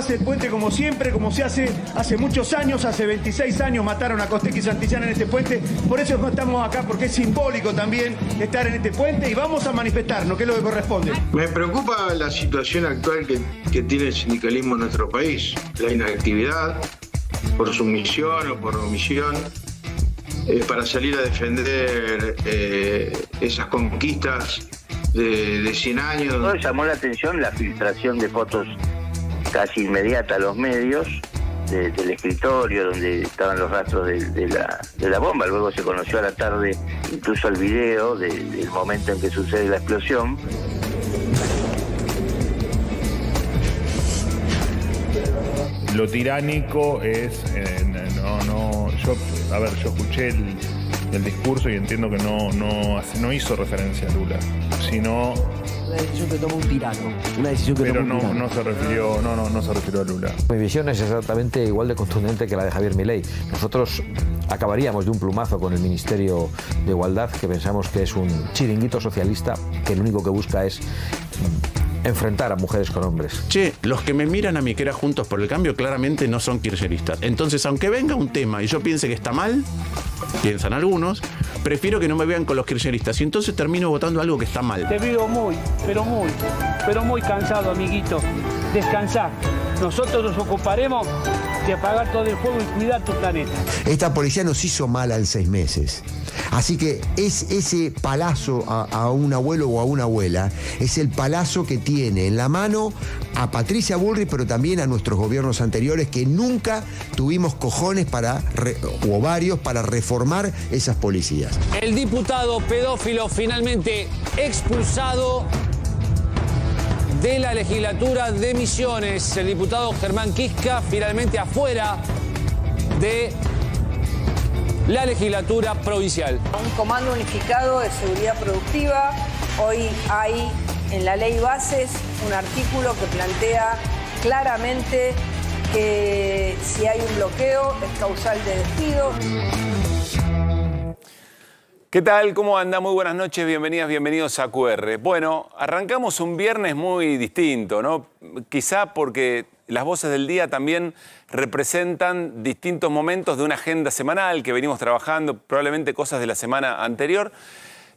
hace el puente como siempre, como se hace muchos años, hace 26 años mataron a Costecchi y Santillana en este puente, por eso estamos acá, porque es simbólico también estar en este puente y vamos a manifestarnos, que es lo que corresponde. Me preocupa la situación actual que tiene el sindicalismo en nuestro país, la inactividad por sumisión o por omisión, para salir a defender esas conquistas de 100 años. Todo llamó la atención la filtración de fotos casi inmediata a los medios del escritorio donde estaban los rastros de la bomba. Luego se conoció a la tarde incluso el video del momento en que sucede la explosión. Lo tiránico es, yo escuché el discurso y entiendo que no hizo referencia a Lula, sino... Una decisión que toma un tirano. Una decisión que pero toma un tirano. no se refirió a Lula. Mi visión es exactamente igual de contundente que la de Javier Milei. Nosotros acabaríamos de un plumazo con el Ministerio de Igualdad, que pensamos que es un chiringuito socialista que lo único que busca es enfrentar a mujeres con hombres. Che, los que me miran a mí que era Juntos por el Cambio claramente no son kirchneristas. Entonces, aunque venga un tema y yo piense que está mal, piensan algunos, prefiero que no me vean con los kirchneristas y entonces termino votando algo que está mal. Te veo muy cansado, amiguito. Descansá. Nosotros nos ocuparemos de apagar todo el fuego y cuidar tu planeta. Esta policía nos hizo mal en 6 meses. Así que es ese palazo a un abuelo o a una abuela, es el palazo que tiene en la mano a Patricia Bullrich, pero también a nuestros gobiernos anteriores que nunca tuvimos cojones o ovarios para reformar esas policías. El diputado pedófilo finalmente expulsado de la legislatura de Misiones. El diputado Germán Quisca finalmente afuera de la legislatura provincial. Un comando unificado de seguridad productiva. Hoy hay en la ley bases un artículo que plantea claramente que si hay un bloqueo es causal de despido. ¿Qué tal? ¿Cómo anda? Muy buenas noches, bienvenidas, bienvenidos a QR. Bueno, arrancamos un viernes muy distinto, ¿no? Quizá porque las voces del día también representan distintos momentos de una agenda semanal que venimos trabajando, probablemente cosas de la semana anterior.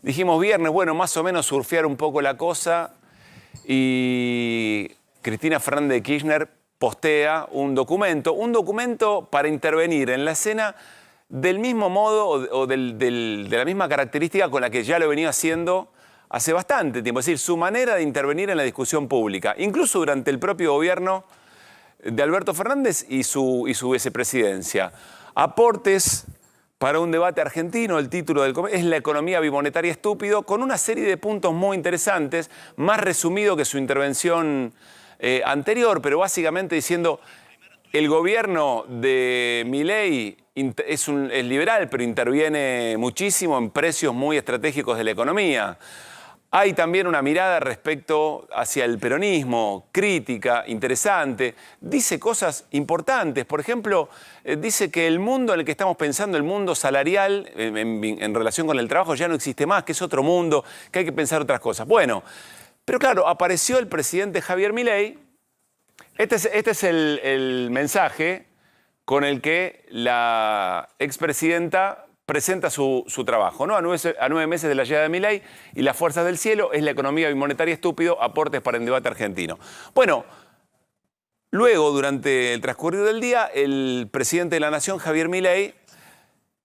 Dijimos viernes, bueno, más o menos surfear un poco la cosa y Cristina Fernández de Kirchner postea un documento para intervenir en la escena del mismo modo o de la misma característica con la que ya lo venía haciendo hace bastante tiempo. Es decir, su manera de intervenir en la discusión pública, incluso durante el propio gobierno de Alberto Fernández y su vicepresidencia. Aportes para un debate argentino, el título es La economía bimonetaria estúpido, con una serie de puntos muy interesantes, más resumido que su intervención anterior, pero básicamente diciendo el gobierno de Milei es liberal, pero interviene muchísimo en precios muy estratégicos de la economía. Hay también una mirada respecto hacia el peronismo, crítica, interesante. Dice cosas importantes. Por ejemplo, dice que el mundo en el que estamos pensando, el mundo salarial, en relación con el trabajo, ya no existe más, que es otro mundo, que hay que pensar otras cosas. Bueno, pero claro, apareció el presidente Javier Milei. Este es el mensaje con el que la expresidenta presenta su trabajo, ¿no? A 9 meses de la llegada de Milei y las fuerzas del cielo, es la economía bimonetaria estúpido, aportes para el debate argentino. Bueno, luego, durante el transcurrir del día, el presidente de la Nación, Javier Milei,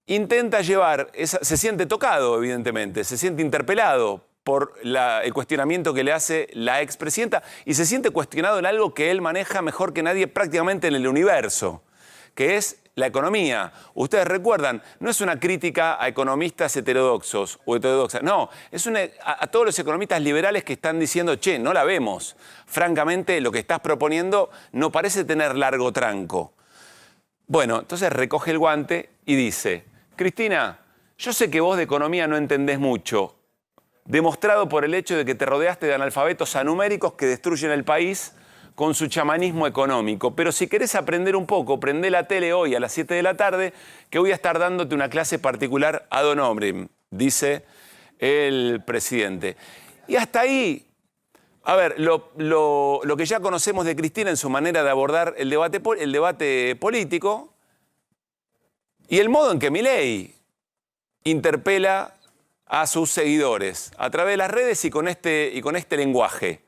intenta llevar, se siente tocado, evidentemente, se siente interpelado por el cuestionamiento que le hace la expresidenta y se siente cuestionado en algo que él maneja mejor que nadie prácticamente en el universo, que es la economía. Ustedes recuerdan, no es una crítica a economistas heterodoxos o heterodoxas, no, es a todos los economistas liberales que están diciendo, che, no la vemos. Francamente, lo que estás proponiendo no parece tener largo tranco. Bueno, entonces recoge el guante y dice, Cristina, yo sé que vos de economía no entendés mucho, demostrado por el hecho de que te rodeaste de analfabetos anuméricos que destruyen el país con su chamanismo económico. Pero si querés aprender un poco, prendé la tele hoy a las 7 de la tarde, que voy a estar dándote una clase particular ad honorem, dice el presidente. Y hasta ahí, a ver, lo que ya conocemos de Cristina en su manera de abordar el debate político y el modo en que Milei interpela a sus seguidores a través de las redes y con este lenguaje.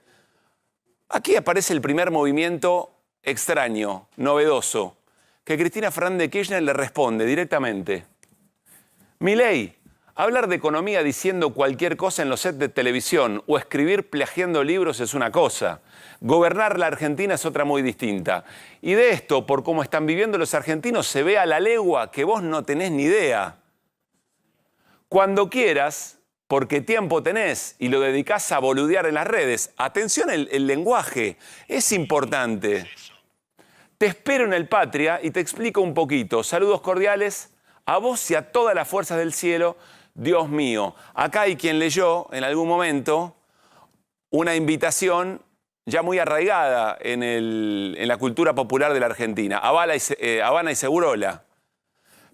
Aquí aparece el primer movimiento extraño, novedoso, que Cristina Fernández de Kirchner le responde directamente. Milei, hablar de economía diciendo cualquier cosa en los sets de televisión o escribir plagiando libros es una cosa. Gobernar la Argentina es otra muy distinta. Y de esto, por cómo están viviendo los argentinos, se ve a la legua que vos no tenés ni idea. Cuando quieras, porque tiempo tenés y lo dedicás a boludear en las redes. Atención, el lenguaje es importante. Te espero en el Patria y te explico un poquito. Saludos cordiales a vos y a todas las fuerzas del cielo. Dios mío, acá hay quien leyó en algún momento una invitación ya muy arraigada en la cultura popular de la Argentina, Habana y Segurola.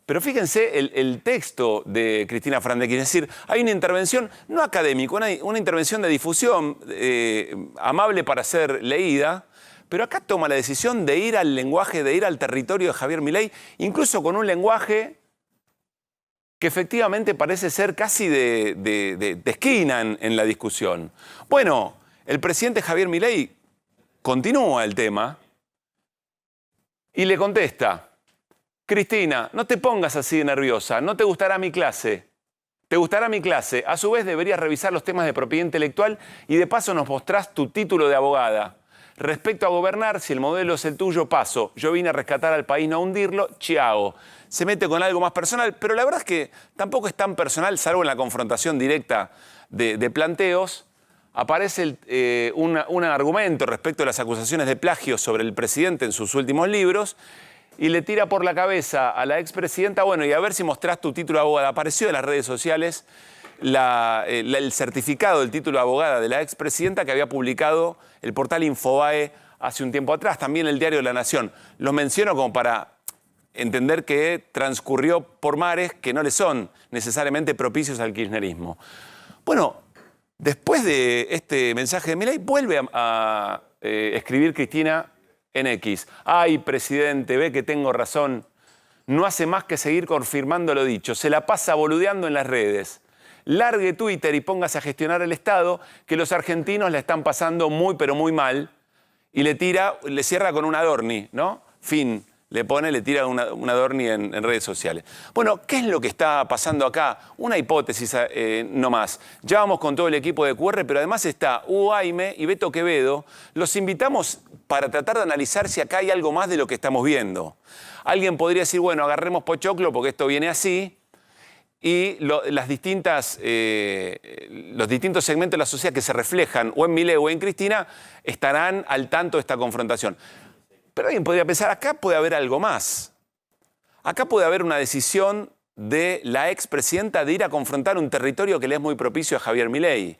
Pero fíjense el texto de Cristina Fernández, es decir, hay una intervención no académica, una intervención de difusión amable para ser leída, pero acá toma la decisión de ir al lenguaje, de ir al territorio de Javier Milei, incluso con un lenguaje que efectivamente parece ser casi de esquina en la discusión. Bueno, el presidente Javier Milei continúa el tema y le contesta: Cristina, no te pongas así de nerviosa, no te gustará mi clase. Te gustará mi clase. A su vez deberías revisar los temas de propiedad intelectual y de paso nos mostrás tu título de abogada. Respecto a gobernar, si el modelo es el tuyo, paso. Yo vine a rescatar al país, no a hundirlo, chiao. Se mete con algo más personal, pero la verdad es que tampoco es tan personal, salvo en la confrontación directa de planteos. Aparece un argumento respecto a las acusaciones de plagio sobre el presidente en sus últimos libros y le tira por la cabeza a la expresidenta, bueno, y a ver si mostrás tu título de abogada. Apareció en las redes sociales el certificado del título de abogada de la expresidenta que había publicado el portal Infobae hace un tiempo atrás, también el diario La Nación. Lo menciono como para entender que transcurrió por mares que no le son necesariamente propicios al kirchnerismo. Bueno, después de este mensaje de Milei, vuelve a escribir Cristina en X. Ay, presidente, ve que tengo razón. No hace más que seguir confirmando lo dicho. Se la pasa boludeando en las redes. Largue Twitter y póngase a gestionar el Estado, que los argentinos la están pasando muy, pero muy mal. Y le cierra con un Adorni, ¿no? Fin. Le tira un Adorni en redes sociales. Bueno, ¿qué es lo que está pasando acá? Una hipótesis no más. Ya vamos con todo el equipo de QR, pero además está Hugo Aime y Beto Quevedo. Los invitamos para tratar de analizar si acá hay algo más de lo que estamos viendo. Alguien podría decir, bueno, agarremos pochoclo porque esto viene así. Y los distintos segmentos de la sociedad que se reflejan o en Milei o en Cristina estarán al tanto de esta confrontación. Pero alguien podría pensar, acá puede haber algo más. Acá puede haber una decisión de la expresidenta de ir a confrontar un territorio que le es muy propicio a Javier Milei.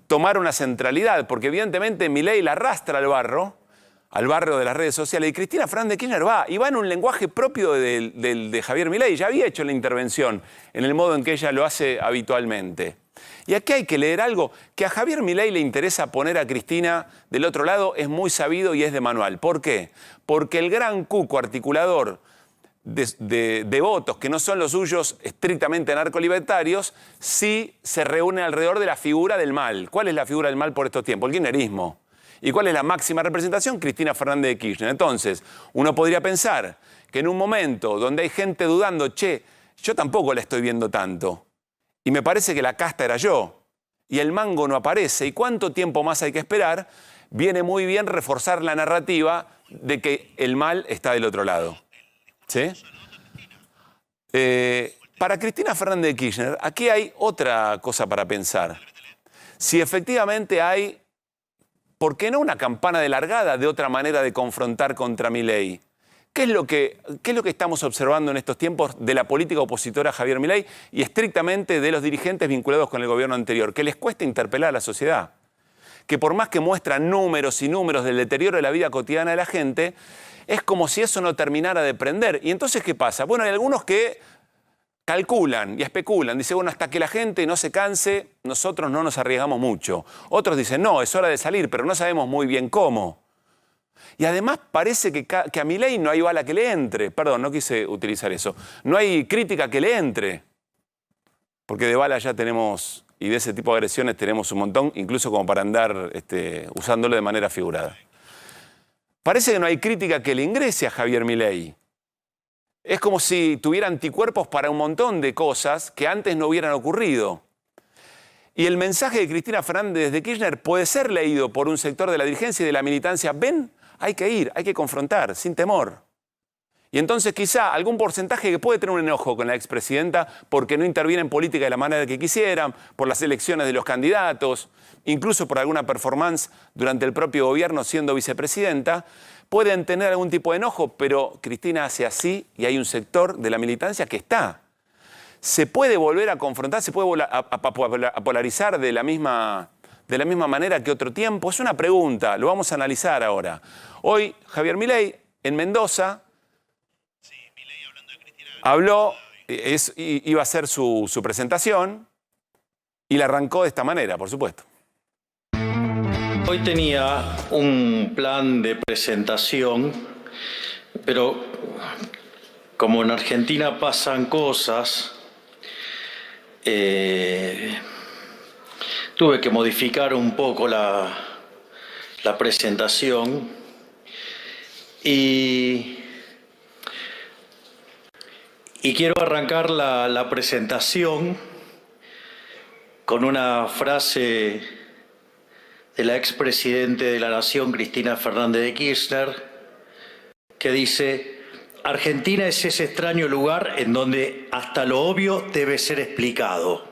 Tomar una centralidad, porque evidentemente Milei la arrastra al barro de las redes sociales, y Cristina Fernández de Kirchner va en un lenguaje propio de Javier Milei. Ya había hecho la intervención en el modo en que ella lo hace habitualmente. Y aquí hay que leer algo que a Javier Milei le interesa poner a Cristina del otro lado, es muy sabido y es de manual. ¿Por qué? Porque el gran cuco articulador de votos que no son los suyos estrictamente narcolibertarios, sí se reúne alrededor de la figura del mal. ¿Cuál es la figura del mal por estos tiempos? El kirchnerismo. ¿Y cuál es la máxima representación? Cristina Fernández de Kirchner. Entonces, uno podría pensar que en un momento donde hay gente dudando, che, yo tampoco la estoy viendo tanto. Y me parece que la casta era yo. Y el mango no aparece. ¿Y cuánto tiempo más hay que esperar? Viene muy bien reforzar la narrativa de que el mal está del otro lado. ¿Sí? Para Cristina Fernández de Kirchner, aquí hay otra cosa para pensar. Si efectivamente hay, ¿por qué no una campana de largada de otra manera de confrontar contra Milei? ¿Qué es lo que estamos observando en estos tiempos de la política opositora a Javier Milei y estrictamente de los dirigentes vinculados con el gobierno anterior? Que les cuesta interpelar a la sociedad. Que por más que muestran números y números del deterioro de la vida cotidiana de la gente, es como si eso no terminara de prender. ¿Y entonces qué pasa? Bueno, hay algunos que calculan y especulan. Dice, bueno, hasta que la gente no se canse, nosotros no nos arriesgamos mucho. Otros dicen, no, es hora de salir, pero no sabemos muy bien cómo. Y además parece que a Milei no hay bala que le entre. Perdón, no quise utilizar eso. No hay crítica que le entre. Porque de bala ya tenemos, y de ese tipo de agresiones tenemos un montón, incluso como para andar usándolo de manera figurada. Parece que no hay crítica que le ingrese a Javier Milei. Es como si tuviera anticuerpos para un montón de cosas que antes no hubieran ocurrido. Y el mensaje de Cristina Fernández de Kirchner puede ser leído por un sector de la dirigencia y de la militancia. Ven, hay que ir, hay que confrontar, sin temor. Y entonces quizá algún porcentaje que puede tener un enojo con la expresidenta porque no interviene en política de la manera que quisieran, por las elecciones de los candidatos, incluso por alguna performance durante el propio gobierno siendo vicepresidenta, pueden tener algún tipo de enojo, pero Cristina hace así y hay un sector de la militancia que está. ¿Se puede volver a confrontar, se puede volver a polarizar de la misma manera que otro tiempo? Es una pregunta, lo vamos a analizar ahora. Hoy Javier Milei en Mendoza habló, iba a hacer su presentación y la arrancó de esta manera, por supuesto. Hoy tenía un plan de presentación, pero como en Argentina pasan cosas, tuve que modificar un poco la presentación y quiero arrancar la presentación con una frase de la expresidente de la Nación, Cristina Fernández de Kirchner, que dice: Argentina es ese extraño lugar en donde hasta lo obvio debe ser explicado.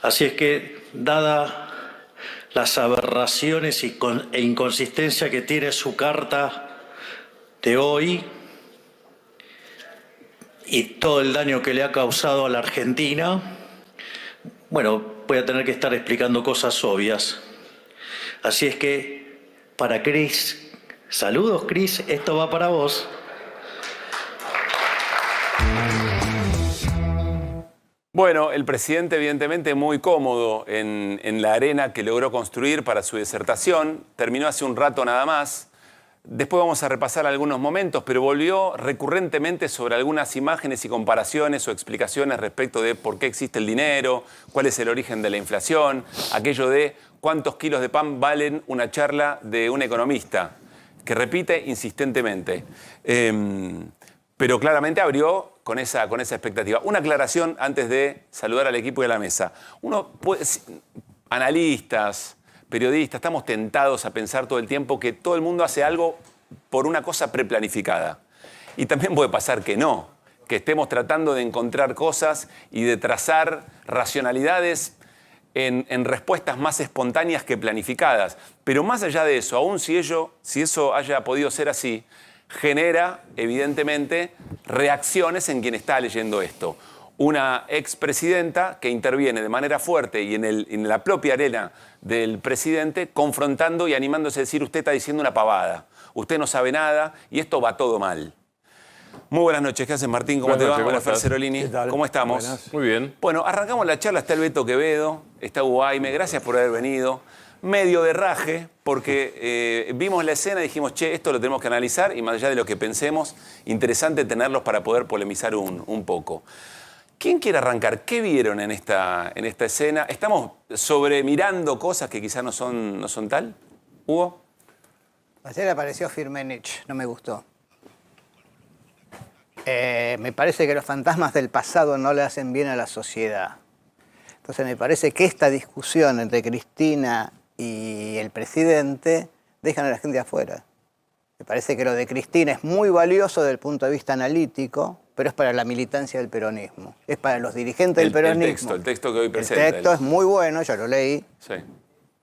Así es que, dada las aberraciones e inconsistencia que tiene su carta de hoy y todo el daño que le ha causado a la Argentina, bueno, voy a tener que estar explicando cosas obvias. Así es que, para Cris, saludos Cris, esto va para vos. Bueno, el presidente evidentemente muy cómodo en la arena que logró construir para su disertación. Terminó hace un rato nada más. Después vamos a repasar algunos momentos, pero volvió recurrentemente sobre algunas imágenes y comparaciones o explicaciones respecto de por qué existe el dinero, cuál es el origen de la inflación, aquello de cuántos kilos de pan valen una charla de un economista, que repite insistentemente. Pero claramente abrió con esa expectativa. Una aclaración antes de saludar al equipo y a la mesa. Analistas, periodistas, estamos tentados a pensar todo el tiempo que todo el mundo hace algo por una cosa preplanificada. Y también puede pasar que no, que estemos tratando de encontrar cosas y de trazar racionalidades en respuestas más espontáneas que planificadas. Pero más allá de eso, aún si eso haya podido ser así, genera, evidentemente, reacciones en quien está leyendo esto. Una expresidenta que interviene de manera fuerte y en la propia arena del presidente, confrontando y animándose a decir: usted está diciendo una pavada, usted no sabe nada y esto va todo mal. Muy buenas noches, ¿qué haces, Martín? ¿Cómo te va? Hola, Fer Cerolini. ¿Cómo estamos? Buenas. Muy bien. Bueno, arrancamos la charla, está el Beto Quevedo, está Hugo Aime, gracias por haber venido. Medio de raje, porque vimos la escena y dijimos, che, esto lo tenemos que analizar y más allá de lo que pensemos, interesante tenerlos para poder polemizar un poco. ¿Quién quiere arrancar? ¿Qué vieron en esta escena? ¿Estamos sobremirando cosas que quizás no son tal? ¿Hugo? Ayer apareció Firmenich, no me gustó. Me parece que los fantasmas del pasado no le hacen bien a la sociedad. Entonces me parece que esta discusión entre Cristina y el presidente dejan a la gente afuera. Me parece que lo de Cristina es muy valioso desde el punto de vista analítico, pero es para la militancia del peronismo. Es para los dirigentes del peronismo. El texto que hoy presenta. El texto es muy bueno, yo lo leí, sí.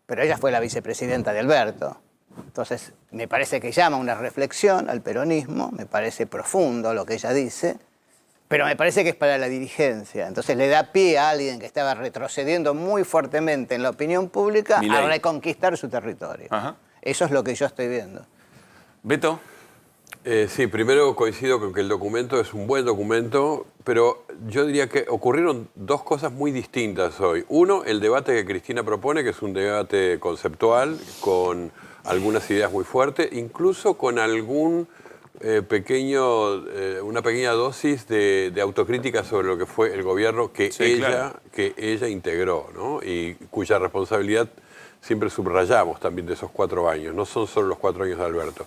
Pero ella fue la vicepresidenta de Alberto. Entonces, me parece que llama una reflexión al peronismo, me parece profundo lo que ella dice, pero me parece que es para la dirigencia. Entonces le da pie a alguien que estaba retrocediendo muy fuertemente en la opinión pública a reconquistar su territorio. Ajá. Eso es lo que yo estoy viendo. Beto. Sí, primero coincido con que el documento es un buen documento, pero yo diría que ocurrieron dos cosas muy distintas hoy. Uno, el debate que Cristina propone, que es un debate conceptual, con algunas ideas muy fuertes, incluso con algún una pequeña dosis de autocrítica sobre lo que fue el gobierno que ella integró, ¿no? Y cuya responsabilidad siempre subrayamos también de esos 4 años. No son solo los 4 años de Alberto.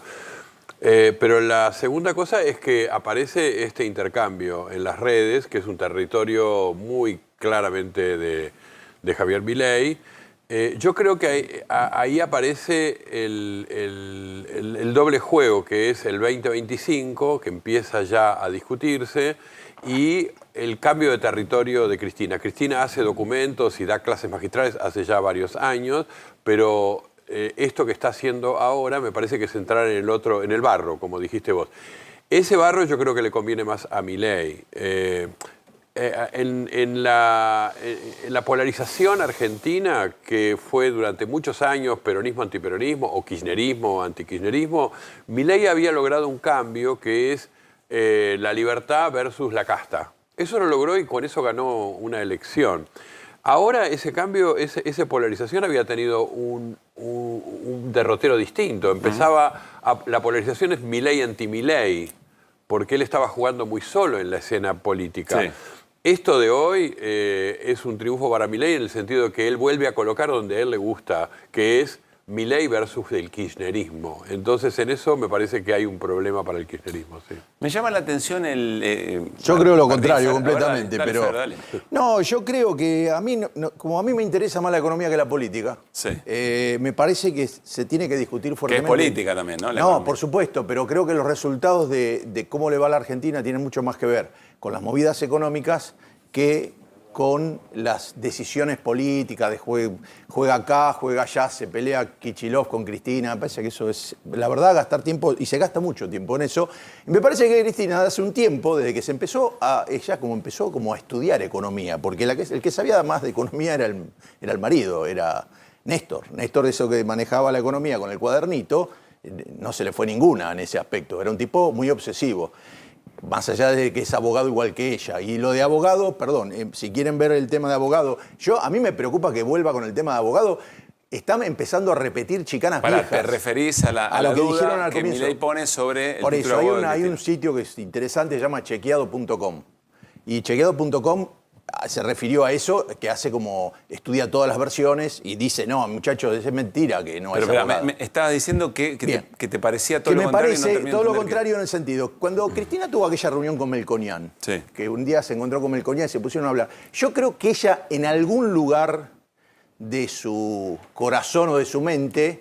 Pero la segunda cosa es que aparece este intercambio en las redes, que es un territorio muy claramente de Javier Milei. Yo creo que ahí aparece el doble juego, que es el 2025, que empieza ya a discutirse, y el cambio de territorio de Cristina. Cristina hace documentos y da clases magistrales hace ya varios años, pero esto que está haciendo ahora me parece que es entrar en el barro, como dijiste vos. Ese barro yo creo que le conviene más a Milei. En la polarización argentina, que fue durante muchos años peronismo-antiperonismo o kirchnerismo-antikirchnerismo, Milei había logrado un cambio que es la libertad versus la casta. Eso lo logró y con eso ganó una elección. Ahora ese cambio, esa polarización había tenido un derrotero distinto. La polarización es Milei anti-Milei, porque él estaba jugando muy solo en la escena política. Sí. Esto de hoy es un triunfo para Milei en el sentido de que él vuelve a colocar donde a él le gusta, que es Milei versus el kirchnerismo. Entonces, en eso me parece que hay un problema para el kirchnerismo. Sí. Me llama la atención yo creo lo contrario completamente, dale, pero... Fer, dale. No, yo creo que como a mí me interesa más la economía que la política, sí. Me parece que se tiene que discutir fuertemente. Que es política también, ¿no? No, por supuesto, pero creo que los resultados de cómo le va a la Argentina tienen mucho más que ver con las movidas económicas que con las decisiones políticas de juega acá, juega allá, se pelea Kicillof con Cristina. Me parece que eso es, la verdad, gastar tiempo, y se gasta mucho tiempo en eso. Y me parece que Cristina hace un tiempo, desde que se empezó ella empezó a estudiar economía, porque el que sabía más de economía era el marido, era Néstor. Néstor, eso que manejaba la economía con el cuadernito, no se le fue ninguna en ese aspecto. Era un tipo muy obsesivo. Más allá de que es abogado igual que ella. Y lo de abogado, perdón, si quieren ver el tema de abogado, a mí me preocupa que vuelva con el tema de abogado. Están empezando a repetir chicanas viejas. ¿Te referís a la lo que duda dijeron al que comienzo? Milei pone sobre el Por título eso, de abogado hay un sitio que es interesante, se llama chequeado.com. Y chequeado.com se refirió a eso, que estudia todas las versiones y dice, no, muchachos, es mentira que no es abogado. Me estabas diciendo que te parecía todo lo contrario. Que me parece todo lo contrario en el sentido. Cuando Cristina tuvo aquella reunión con Melconian, que un día se encontró con Melconian y se pusieron a hablar, yo creo que ella en algún lugar de su corazón o de su mente,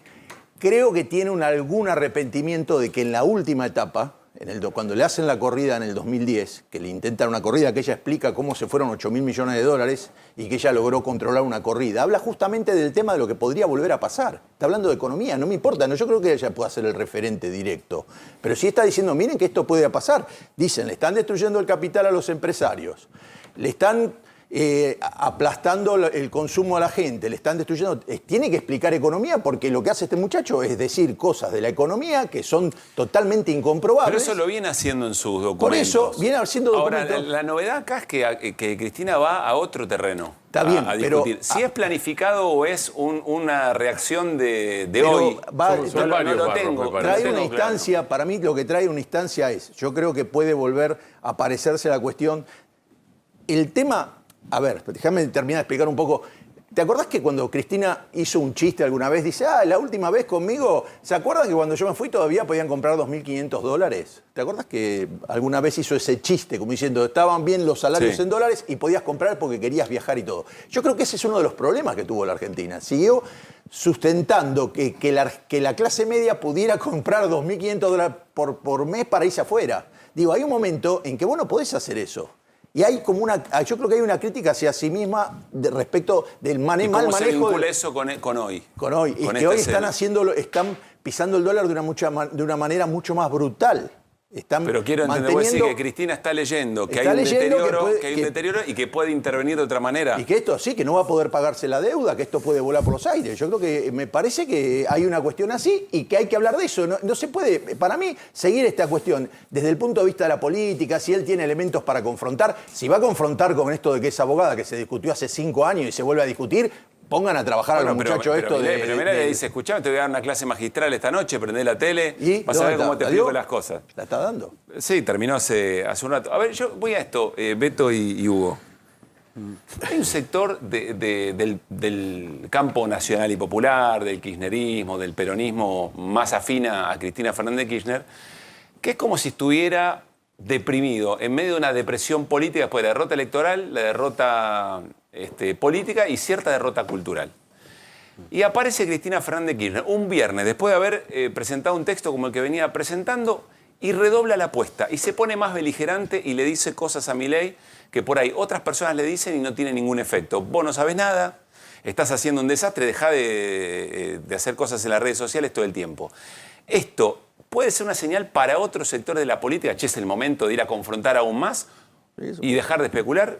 creo que tiene algún arrepentimiento de que en la última etapa, cuando le hacen la corrida en el 2010, que le intentan una corrida que ella explica cómo se fueron 8.000 millones de dólares y que ella logró controlar una corrida, habla justamente del tema de lo que podría volver a pasar. Está hablando de economía, no me importa, yo creo que ella pueda ser el referente directo. Pero sí está diciendo, miren que esto puede pasar. Dicen, le están destruyendo el capital a los empresarios, le están aplastando el consumo a la gente, le están destruyendo. Tiene que explicar economía porque lo que hace este muchacho es decir cosas de la economía que son totalmente incomprobables. Pero eso lo viene haciendo en sus documentos. Por eso viene haciendo documentos. Ahora, la novedad acá es que Cristina va a otro terreno. Está bien, a discutir. Si es planificado o es una reacción de hoy. No lo tengo. Trae una instancia, claro. Para mí lo que trae una instancia es, yo creo que puede volver a aparecerse la cuestión. El tema. A ver, déjame terminar de explicar un poco. ¿Te acordás que cuando Cristina hizo un chiste alguna vez, dice, la última vez conmigo, ¿se acuerdan que cuando yo me fui todavía podían comprar $2.500? ¿Te acordás que alguna vez hizo ese chiste, como diciendo, estaban bien los salarios en dólares y podías comprar porque querías viajar y todo? Yo creo que ese es uno de los problemas que tuvo la Argentina. Siguió sustentando que la clase media pudiera comprar $2.500 por mes para irse afuera. Digo, hay un momento en que vos no podés hacer eso. Y hay yo creo que hay una crítica hacia sí misma respecto del mal manejo. ¿Cómo se vincula eso con hoy? Con hoy. Y que hoy están pisando el dólar de una manera mucho más brutal. Están Pero quiero entender, vos decís que Cristina está leyendo que hay un deterioro y que puede intervenir de otra manera. Y que esto sí, que no va a poder pagarse la deuda, que esto puede volar por los aires. Yo creo que me parece que hay una cuestión así y que hay que hablar de eso. No se puede, para mí, seguir esta cuestión desde el punto de vista de la política, si él tiene elementos para confrontar, si va a confrontar con esto de que es abogada, que se discutió hace 5 años y se vuelve a discutir, pongan a trabajar a los muchachos esto de... Pero mirá, le dice, escuchame, te voy a dar una clase magistral esta noche, prendé la tele, ¿Y? vas a ver cómo te explico las cosas. ¿La está dando? Sí, terminó hace un rato. A ver, yo voy a esto, Beto y Hugo. Hay un sector del campo nacional y popular, del kirchnerismo, del peronismo más afina a Cristina Fernández de Kirchner, que es como si estuviera deprimido, en medio de una depresión política después de la derrota electoral, la derrota política y cierta derrota cultural. Y aparece Cristina Fernández de Kirchner un viernes, después de haber presentado un texto como el que venía presentando, y redobla la apuesta, y se pone más beligerante y le dice cosas a Milei que por ahí otras personas le dicen y no tiene ningún efecto. Vos no sabés nada, estás haciendo un desastre, dejá de hacer cosas en las redes sociales todo el tiempo. Esto puede ser una señal para otro sector de la política, che, es el momento de ir a confrontar aún más y dejar de especular.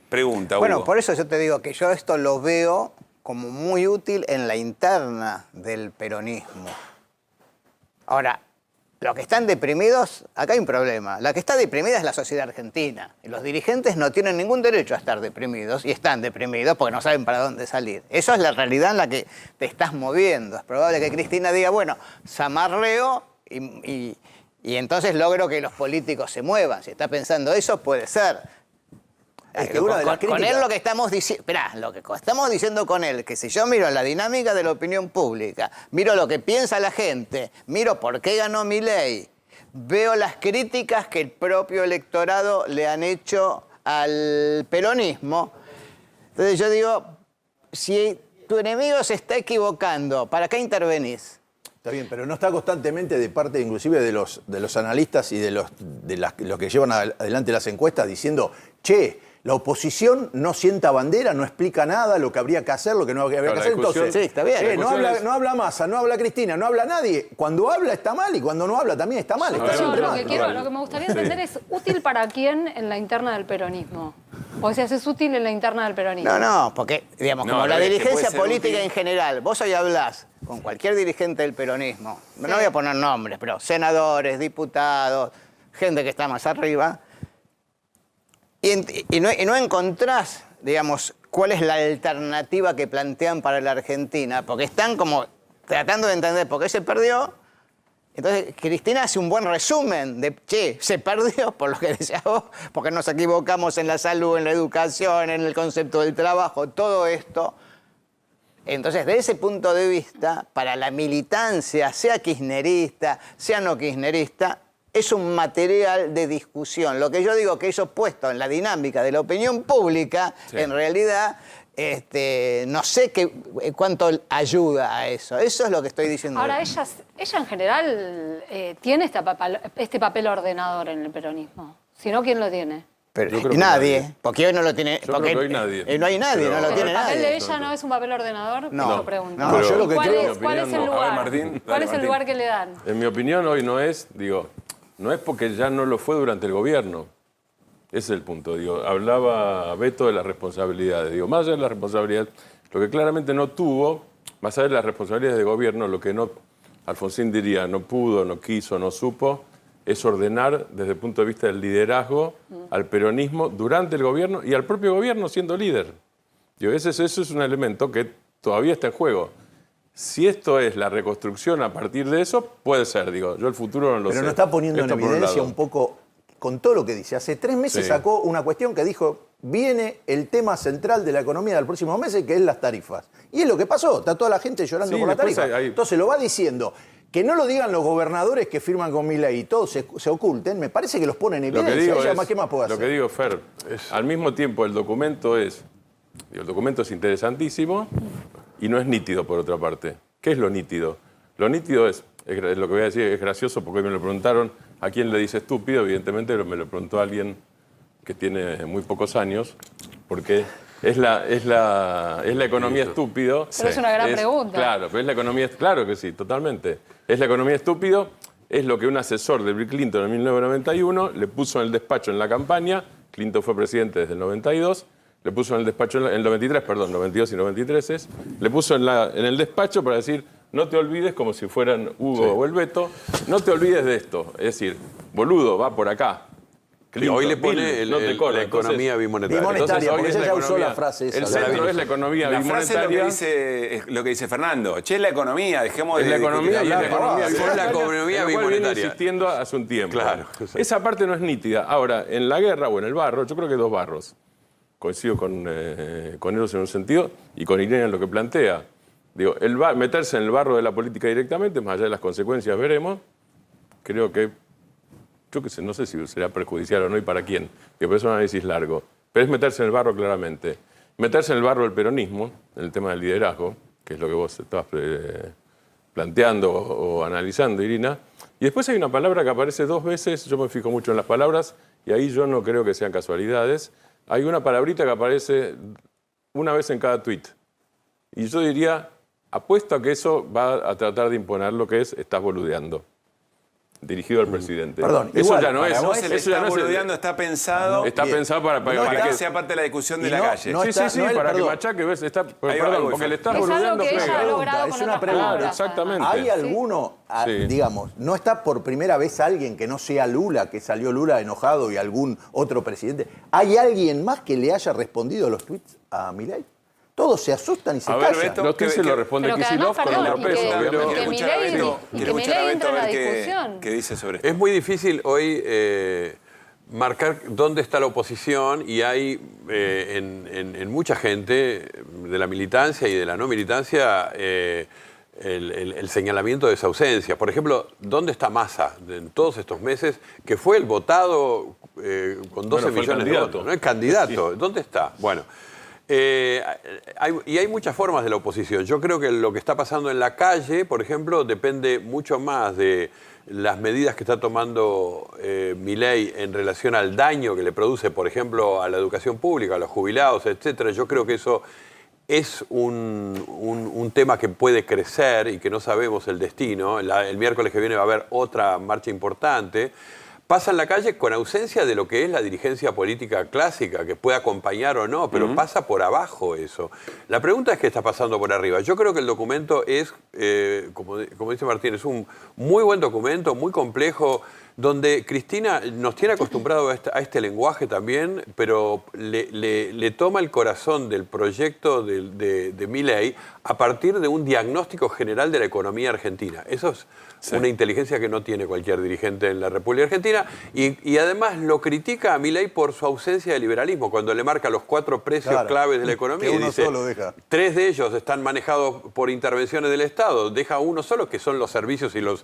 Pregunta, Hugo. Bueno, por eso yo te digo que yo esto lo veo como muy útil en la interna del peronismo. Ahora, los que están deprimidos, acá hay un problema. La que está deprimida es la sociedad argentina. Y los dirigentes no tienen ningún derecho a estar deprimidos y están deprimidos porque no saben para dónde salir. Eso es la realidad en la que te estás moviendo. Es probable que Cristina diga, bueno, zamarreo y entonces logro que los políticos se muevan. Si está pensando eso, puede ser. Es que con él lo que estamos diciendo, lo que estamos diciendo con él, que si yo miro la dinámica de la opinión pública, miro lo que piensa la gente, miro por qué ganó Milei, veo las críticas que el propio electorado le han hecho al peronismo, entonces yo digo, si tu enemigo se está equivocando, ¿para qué intervenís? Está bien, pero no está constantemente de parte inclusive de los analistas y de los que llevan adelante las encuestas diciendo, che, la oposición no sienta bandera, no explica nada, lo que habría que hacer, lo que no habría que hacer. Entonces, sí, está bien. No habla Massa, no habla Cristina, no habla nadie. Cuando habla está mal y cuando no habla también está mal. Está siempre mal. Lo que me gustaría entender es, ¿útil para quién en la interna del peronismo? O sea, ¿es útil en la interna del peronismo? No, porque, digamos, como la dirigencia política en general, vos hoy hablás con cualquier dirigente del peronismo, no voy a poner nombres, pero senadores, diputados, gente que está más arriba, y no encontrás, digamos, cuál es la alternativa que plantean para la Argentina, porque están como tratando de entender por qué se perdió. Entonces, Cristina hace un buen resumen de, che, se perdió, por lo que decías vos, porque nos equivocamos en la salud, en la educación, en el concepto del trabajo, todo esto. Entonces, desde ese punto de vista, para la militancia, sea kirchnerista, sea no kirchnerista, es un material de discusión. Lo que yo digo que eso puesto en la dinámica de la opinión pública, en realidad, no sé cuánto ayuda a eso. Eso es lo que estoy diciendo. Ahora, ella en general tiene este papel ordenador en el peronismo. Si no, ¿quién lo tiene? Pero nadie, porque hoy no lo tiene. Yo creo que hoy nadie. No hay nadie, no lo tiene nadie. ¿El papel de ella no es un papel ordenador? No. Lo pregunto. No, yo lo que creo... ¿Cuál es el lugar? ¿Cuál es el lugar que le dan? En mi opinión hoy no es, no es porque ya no lo fue durante el gobierno. Ese es el punto. Hablaba Beto de las responsabilidades. Más allá de la responsabilidad, lo que claramente no tuvo, más allá de las responsabilidades de gobierno, lo que no, Alfonsín diría, no pudo, no quiso, no supo, es ordenar desde el punto de vista del liderazgo al peronismo durante el gobierno y al propio gobierno siendo líder. Eso es un elemento que todavía está en juego. Si esto es la reconstrucción a partir de eso, puede ser, yo el futuro no lo sé. Pero no está poniendo en evidencia un poco, con todo lo que dice. Hace 3 meses sacó una cuestión que dijo, viene el tema central de la economía del próximo mes, que es las tarifas. Y es lo que pasó, está toda la gente llorando por la tarifa. Entonces lo va diciendo. Que no lo digan los gobernadores que firman con Milei y todos se oculten, me parece que los ponen en evidencia. ¿Qué más puedo hacer? Lo que digo, Fer, al mismo tiempo el documento es interesantísimo y no es nítido por otra parte. ¿Qué es lo nítido? Lo nítido es lo que voy a decir, es gracioso porque hoy me lo preguntaron a quién le dice estúpido, evidentemente me lo preguntó alguien que tiene muy pocos años, porque es la economía estúpido. Pero es una gran pregunta. Claro, pero es la economía, claro que sí, totalmente. Es la economía estúpido es lo que un asesor de Bill Clinton en 1991 le puso en el despacho en la campaña. Clinton fue presidente desde el 92. Le puso en el despacho, en el 93, perdón, 92 y 93 es. Le puso en el despacho para decir, no te olvides, como si fueran Hugo o el Beto, no te olvides de esto. Es decir, boludo, va por acá. Clinton, hoy le pone no te corras. la economía bimonetaria. Bimonetaria, porque es ella la ya usó economía, la frase esa. El centro es la economía La bimonetaria. frase es lo que dice Fernando. Che, es la economía, dejemos de... Es la economía y es la economía bimonetaria. Viene insistiendo hace un tiempo. Claro. Esa parte no es nítida. Ahora, en la guerra o en el barro, yo creo que hay dos barros. Coincido con ellos en un sentido y con Irene en lo que plantea. Digo, meterse en el barro de la política directamente, más allá de las consecuencias, veremos. Creo que, yo qué sé, no sé si será perjudicial o no y para quién, que es un análisis largo. Pero es meterse en el barro claramente. Meterse en el barro del peronismo, en el tema del liderazgo, que es lo que vos estabas planteando o analizando, Irina. Y después hay una palabra que aparece dos veces, yo me fijo mucho en las palabras, y ahí yo no creo que sean casualidades. Hay una palabrita que aparece una vez en cada tuit. Y yo diría, apuesto a que eso va a tratar de imponer lo que es estás boludeando. Dirigido al presidente. Perdón, eso igual, ya no es. Eso ya no es boludeando, está pensado. Está pensado para que sea parte de la discusión de la calle. Sí, para que machaque, ¿ves? Perdón, porque le estás boludeando. Es algo que ella ha logrado con otras palabras. Exactamente. ¿Hay alguno, digamos, no está por primera vez alguien que no sea Lula, que salió Lula enojado y algún otro presidente? ¿Hay alguien más que le haya respondido los tweets a Milei? Todos se asustan y se callan. Beto, los tweets se lo responde Kicillof con el peso. Que Milei entra en la discusión. ¿Qué dice sobre esto? Es muy difícil hoy marcar dónde está la oposición y hay en mucha gente de la militancia y de la no militancia el señalamiento de esa ausencia. Por ejemplo, ¿dónde está Massa en todos estos meses que fue el votado con 12 millones de votos? ¿No? El candidato. Sí. ¿Dónde está? Bueno. Hay muchas formas de la oposición. Yo creo que lo que está pasando en la calle, por ejemplo, depende mucho más de las medidas que está tomando Milei en relación al daño que le produce, por ejemplo, a la educación pública, a los jubilados, etcétera. Yo creo que eso es un tema que puede crecer y que no sabemos el destino. El miércoles que viene va a haber otra marcha importante. Pasa en la calle con ausencia de lo que es la dirigencia política clásica, que puede acompañar o no, pero pasa por abajo eso. La pregunta es qué está pasando por arriba. Yo creo que el documento es, como dice Martín, es un muy buen documento, muy complejo, donde Cristina nos tiene acostumbrado a este lenguaje también, pero le toma el corazón del proyecto de Milei a partir de un diagnóstico general de la economía argentina. Eso es una inteligencia que no tiene cualquier dirigente en la República Argentina y además lo critica a Milei por su ausencia de liberalismo, cuando le marca los 4 precios claves de la economía y dice, 3 de ellos están manejados por intervenciones del Estado, deja uno solo que son los servicios y los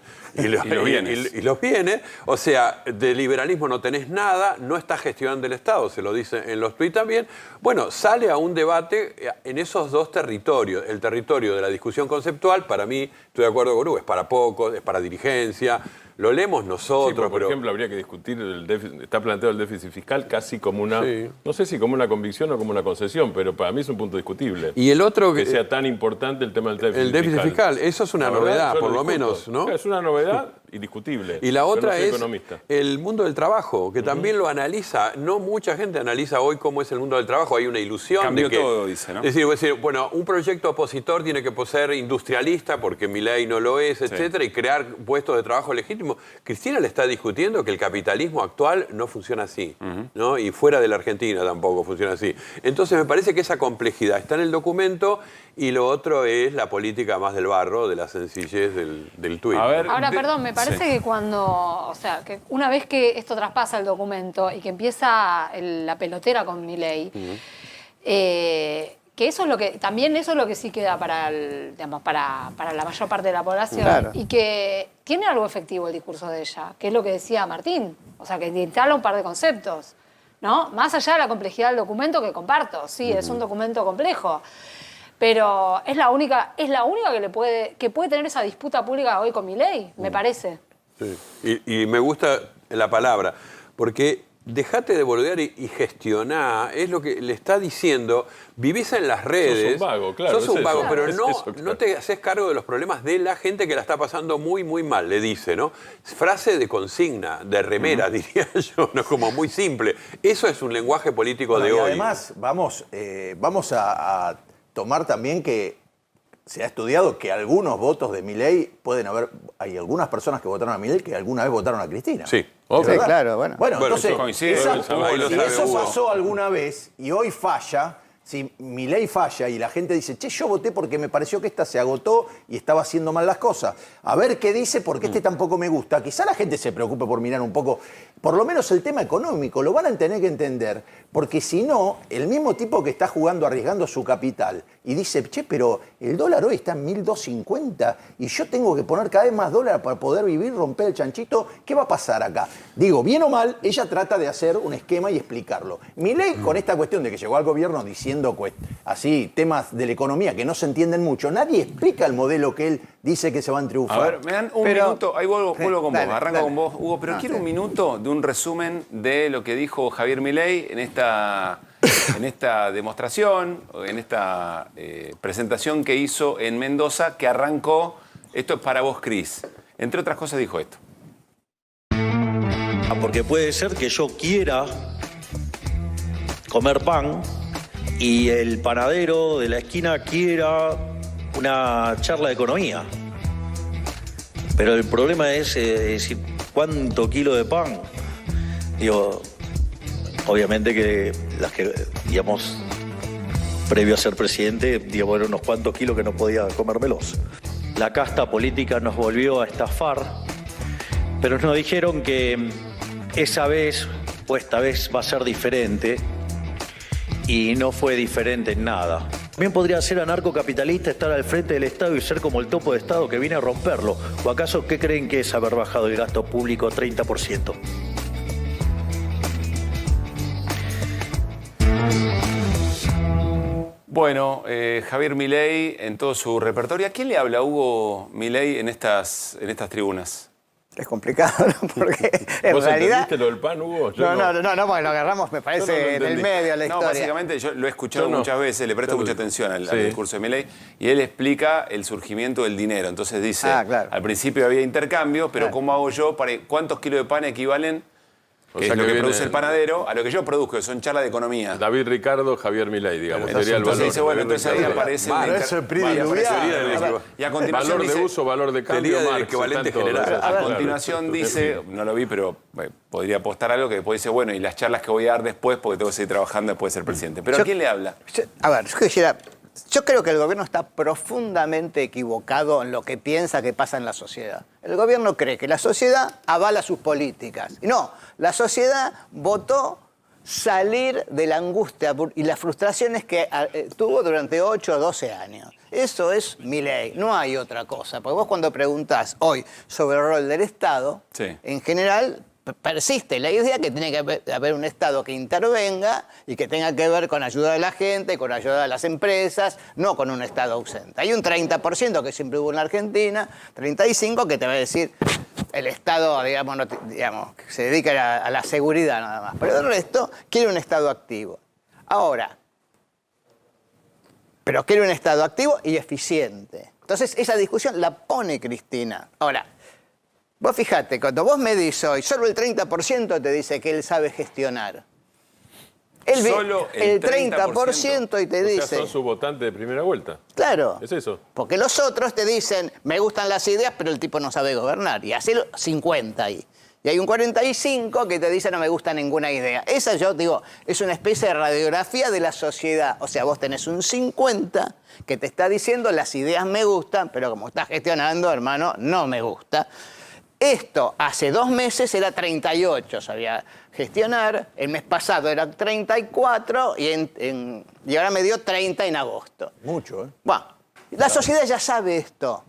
bienes. O sea, de liberalismo no tenés nada, no está gestionando el Estado, se lo dice en los tuits también. Bueno, sale a un debate en esos dos territorios. El territorio de la discusión conceptual, para mí, estoy de acuerdo con Hugo, es para pocos, es para dirigencia, lo leemos nosotros. Sí, por ejemplo, habría que discutir el déficit, está planteado el déficit fiscal casi como una, no sé si como una convicción o como una concesión, pero para mí es un punto discutible. Y el otro que sea tan importante el tema del déficit fiscal. El déficit fiscal, eso es una novedad, por lo menos, ¿no? Es una novedad indiscutible. Y la otra es el mundo del trabajo, que también lo analiza. No mucha gente analiza hoy cómo es el mundo del trabajo. Hay una ilusión Cambió de que... todo, dice, ¿no? Es decir, bueno, un proyecto opositor tiene que ser industrialista porque Milei no lo es, etcétera, y crear puestos de trabajo legítimos. Cristina le está discutiendo que el capitalismo actual no funciona así, ¿no? Y fuera de la Argentina tampoco funciona así. Entonces me parece que esa complejidad está en el documento y lo otro es la política más del barro, de la sencillez del tuit. Ahora, perdón, me parece que cuando, o sea, que una vez que esto traspasa el documento y que empieza la pelotera con Milei, que eso es lo que, también eso es lo que sí queda para, digamos, para la mayor parte de la población, y que tiene algo efectivo el discurso de ella, que es lo que decía Martín, o sea, que instala un par de conceptos, ¿no? Más allá de la complejidad del documento, que comparto, sí, es un documento complejo, pero es la única que puede tener esa disputa pública hoy con Milei, me parece. Sí. Y me gusta la palabra, porque dejate de boludear y gestioná, es lo que le está diciendo, vivís en las redes. Sos un vago, claro. Sos un vago, pero claro. no te haces cargo de los problemas de la gente que la está pasando muy, muy mal, le dice, ¿no? Frase de consigna, de remera, diría yo, ¿no? Como muy simple. Eso es un lenguaje político de y hoy. Además, vamos a tomar también que se ha estudiado que algunos votos de Milei pueden haber... Hay algunas personas que votaron a Milei que alguna vez votaron a Cristina. Sí. Sí, claro, bueno. Bueno, entonces, eso pasó alguna vez y hoy falla. Si Milei falla y la gente dice, che, yo voté porque me pareció que esta se agotó y estaba haciendo mal las cosas. A ver qué dice, porque este tampoco me gusta. Quizá la gente se preocupe por mirar un poco, por lo menos el tema económico, lo van a tener que entender, porque si no, el mismo tipo que está jugando, arriesgando su capital, y dice, che, pero el dólar hoy está en 1.250 y yo tengo que poner cada vez más dólar para poder vivir, romper el chanchito, ¿qué va a pasar acá? Digo, bien o mal, ella trata de hacer un esquema y explicarlo. Milei, con esta cuestión de que llegó al gobierno diciendo así temas de la economía que no se entienden mucho, nadie explica el modelo que él dice que se van a triunfar. A ver, me dan un minuto, ahí vuelvo con vos, arranco con vos, Hugo, pero quiero un minuto de un resumen de lo que dijo Javier Milei en esta demostración, en esta presentación que hizo en Mendoza, que arrancó, esto es para vos, Cris. Entre otras cosas dijo esto. Porque puede ser que yo quiera comer pan y el panadero de la esquina quiera una charla de economía. Pero el problema es decir, ¿cuánto kilo de pan? Digo, obviamente que las que, digamos, previo a ser presidente, digamos, eran unos cuantos kilos que no podía comérmelos. La casta política nos volvió a estafar, pero nos dijeron que esa vez o esta vez va a ser diferente. Y no fue diferente en nada. También podría ser anarcocapitalista, estar al frente del Estado y ser como el topo de Estado que viene a romperlo. ¿O acaso qué creen que es haber bajado el gasto público 30%? Bueno, Javier Milei en todo su repertorio. ¿A quién le habla Hugo Milei en estas tribunas? Es complicado, ¿no? Porque en ¿Vos realidad... entendiste lo del pan, Hugo? No, porque lo agarramos, me parece, en el medio de la historia. Básicamente yo lo he escuchado muchas veces, le presto mucha atención al discurso de Milei, y él explica el surgimiento del dinero. Entonces dice, al principio había intercambio, pero ¿cómo hago yo? ¿Cuántos kilos de pan equivalen? Que es lo que produce el panadero, a lo que yo produzco, que son charlas de economía. David Ricardo, Javier Milei, digamos. Sería el valor. Dice, bueno, entonces ahí aparece... Y a continuación valor de uso, valor de cambio, equivalente general. A continuación dice, no lo vi, pero podría apostar algo que después dice, bueno, y las charlas que voy a dar después, porque tengo que seguir trabajando después de ser presidente. ¿Pero a quién le habla? Yo creo que el gobierno está profundamente equivocado en lo que piensa que pasa en la sociedad. El gobierno cree que la sociedad avala sus políticas. Y no, la sociedad votó salir de la angustia y las frustraciones que tuvo durante 8 o 12 años. Eso es Milei, no hay otra cosa. Porque vos cuando preguntás hoy sobre el rol del Estado, en general... persiste la idea que tiene que haber un Estado que intervenga y que tenga que ver con ayuda a la gente, con ayuda a las empresas, no con un Estado ausente. Hay un 30% que siempre hubo en la Argentina, 35% que te va a decir el Estado, digamos, que se dedica a la seguridad nada más. Pero el resto quiere un Estado activo. Ahora, pero quiere un Estado activo y eficiente. Entonces, esa discusión la pone Cristina. Ahora, vos fijate, cuando vos medís hoy, solo el 30% te dice que él sabe gestionar. Solo el 30% y te dice... O sea, son sus votantes de primera vuelta. Claro. Es eso. Porque los otros te dicen, me gustan las ideas, pero el tipo no sabe gobernar. Y así 50 ahí. Y hay un 45 que te dice, no me gusta ninguna idea. Esa, yo digo, es una especie de radiografía de la sociedad. O sea, vos tenés un 50 que te está diciendo, las ideas me gustan, pero como estás gestionando, hermano, no me gusta. Esto hace 2 meses era 38, sabía gestionar, el mes pasado era 34 y ahora me dio 30 en agosto. Mucho, ¿eh? Bueno, la sociedad ya sabe esto.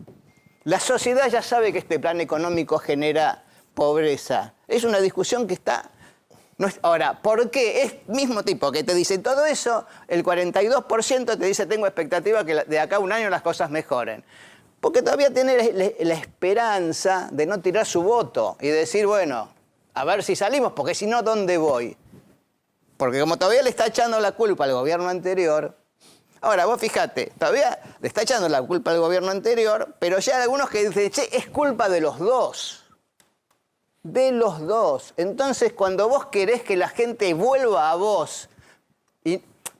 La sociedad ya sabe que este plan económico genera pobreza. Es una discusión que está... Ahora, ¿por qué? Es mismo tipo que te dice todo eso, el 42% te dice tengo expectativa que de acá a un año las cosas mejoren. Porque todavía tiene la esperanza de no tirar su voto y decir, bueno, a ver si salimos, porque si no, ¿dónde voy? Porque como todavía le está echando la culpa al gobierno anterior, ahora vos fíjate, todavía le está echando la culpa al gobierno anterior, pero ya hay algunos que dicen, che, es culpa de los dos. De los dos. Entonces, cuando vos querés que la gente vuelva a vos,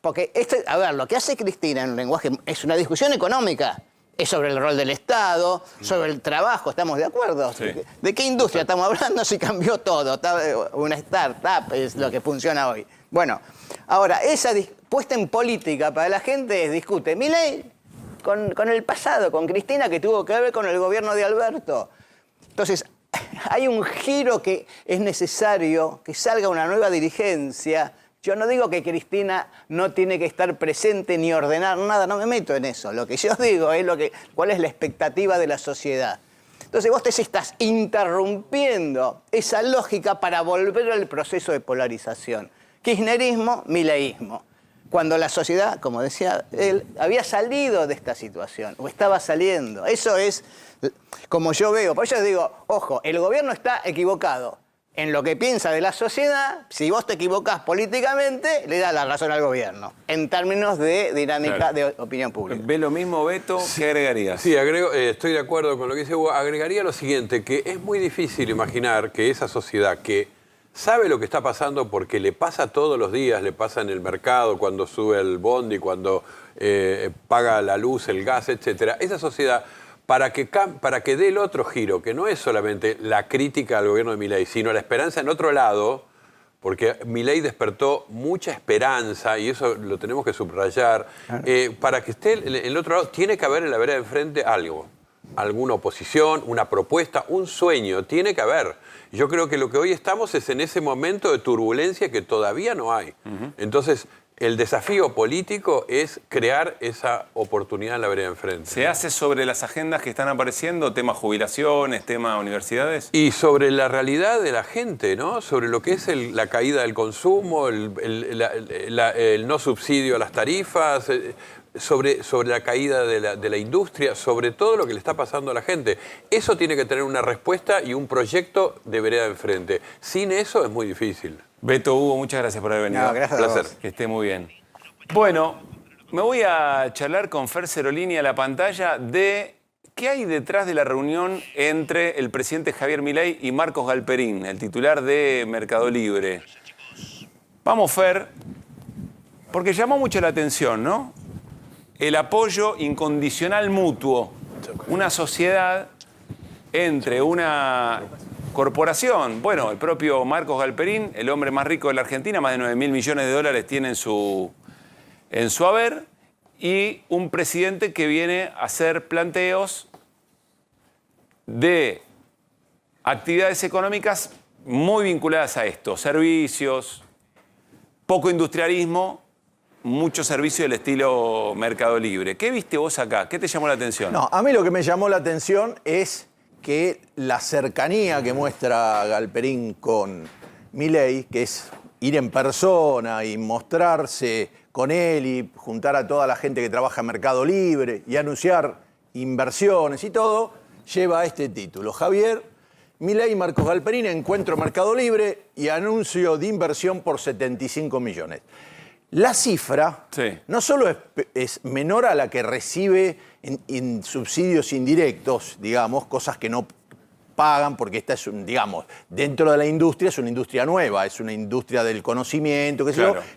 porque a ver, lo que hace Cristina en un lenguaje es una discusión económica. Es sobre el rol del Estado, sobre el trabajo, ¿estamos de acuerdo? Sí. ¿De qué industria estamos hablando si cambió todo? Una startup es lo que funciona hoy. Bueno, ahora, esa puesta en política para la gente discute Milei con el pasado, con Cristina, que tuvo que ver con el gobierno de Alberto. Entonces, hay un giro que es necesario, que salga una nueva dirigencia. Yo no digo que Cristina no tiene que estar presente ni ordenar nada, no me meto en eso. Lo que yo digo es cuál es la expectativa de la sociedad. Entonces vos te estás interrumpiendo esa lógica para volver al proceso de polarización. Kirchnerismo, mileísmo. Cuando la sociedad, como decía él, había salido de esta situación, o estaba saliendo. Eso es como yo veo. Por eso digo, ojo, el gobierno está equivocado en lo que piensa de la sociedad. Si vos te equivocás políticamente, le das la razón al gobierno, en términos de dinámica de opinión pública. ¿Ve lo mismo, Beto? ¿Qué agregarías? Sí, estoy de acuerdo con lo que dice Hugo. Agregaría lo siguiente, que es muy difícil imaginar que esa sociedad que sabe lo que está pasando porque le pasa todos los días, le pasa en el mercado, cuando sube el bondi, cuando paga la luz, el gas, etcétera, esa sociedad, para que dé el otro giro, que no es solamente la crítica al gobierno de Milei, sino la esperanza en otro lado, porque Milei despertó mucha esperanza, y eso lo tenemos que subrayar, para que esté en el otro lado, tiene que haber en la vereda de enfrente algo, alguna oposición, una propuesta, un sueño, tiene que haber. Yo creo que lo que hoy estamos es en ese momento de turbulencia que todavía no hay. Entonces, el desafío político es crear esa oportunidad en la vereda de enfrente. ¿Se hace sobre las agendas que están apareciendo, tema jubilaciones, tema universidades? Y sobre la realidad de la gente, ¿no? Sobre lo que es la caída del consumo, el no subsidio a las tarifas, sobre la caída de la industria, sobre todo lo que le está pasando a la gente. Eso tiene que tener una respuesta y un proyecto de vereda de enfrente. Sin eso es muy difícil. Beto, Hugo, muchas gracias por haber venido. No, gracias a vos. Que esté muy bien. Bueno, me voy a charlar con Fer Cerolini a la pantalla de qué hay detrás de la reunión entre el presidente Javier Milei y Marcos Galperín, el titular de Mercado Libre. Vamos, Fer, porque llamó mucho la atención, ¿no? El apoyo incondicional mutuo, una sociedad entre una corporación, bueno, el propio Marcos Galperín, el hombre más rico de la Argentina, más de 9.000 millones de dólares tiene en su haber, y un presidente que viene a hacer planteos de actividades económicas muy vinculadas a esto, servicios, poco industrialismo, mucho servicio del estilo Mercado Libre. ¿Qué viste vos acá? ¿Qué te llamó la atención? No, a mí lo que me llamó la atención es que la cercanía que muestra Galperín con Milei, que es ir en persona y mostrarse con él y juntar a toda la gente que trabaja en Mercado Libre y anunciar inversiones y todo, lleva a este título. Javier Milei y Marcos Galperín, encuentro Mercado Libre y anuncio de inversión por 75 millones. La cifra no solo es menor a la que recibe en subsidios indirectos, digamos, cosas que no pagan, porque esta es, digamos, dentro de la industria es una industria nueva, es una industria del conocimiento,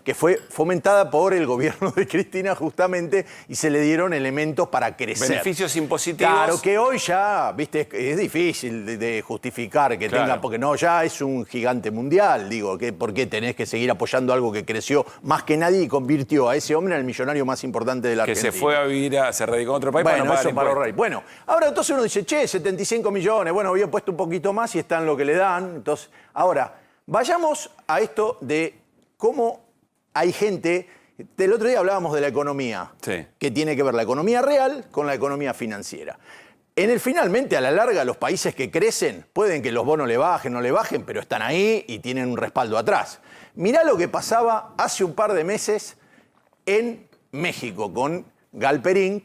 que fue fomentada por el gobierno de Cristina justamente y se le dieron elementos para crecer. Beneficios impositivos. Claro, que hoy ya, viste, es difícil de justificar que tenga, porque no, ya es un gigante mundial, digo, ¿por qué tenés que seguir apoyando algo que creció más que nadie y convirtió a ese hombre en el millonario más importante de la Argentina? Que se fue a vivir, se radicó en otro país bueno, para no pagar eso para los reyes. Bueno, ahora entonces uno dice, che, 75 millones, bueno, había puesto un poquito más y está en lo que le dan. Entonces, ahora, vayamos a esto de cómo hay gente. Del otro día hablábamos de la economía, que tiene que ver la economía real con la economía financiera. Finalmente, a la larga, los países que crecen, pueden que los bonos le bajen, no le bajen, pero están ahí y tienen un respaldo atrás. Mirá lo que pasaba hace un par de meses en México con Galperín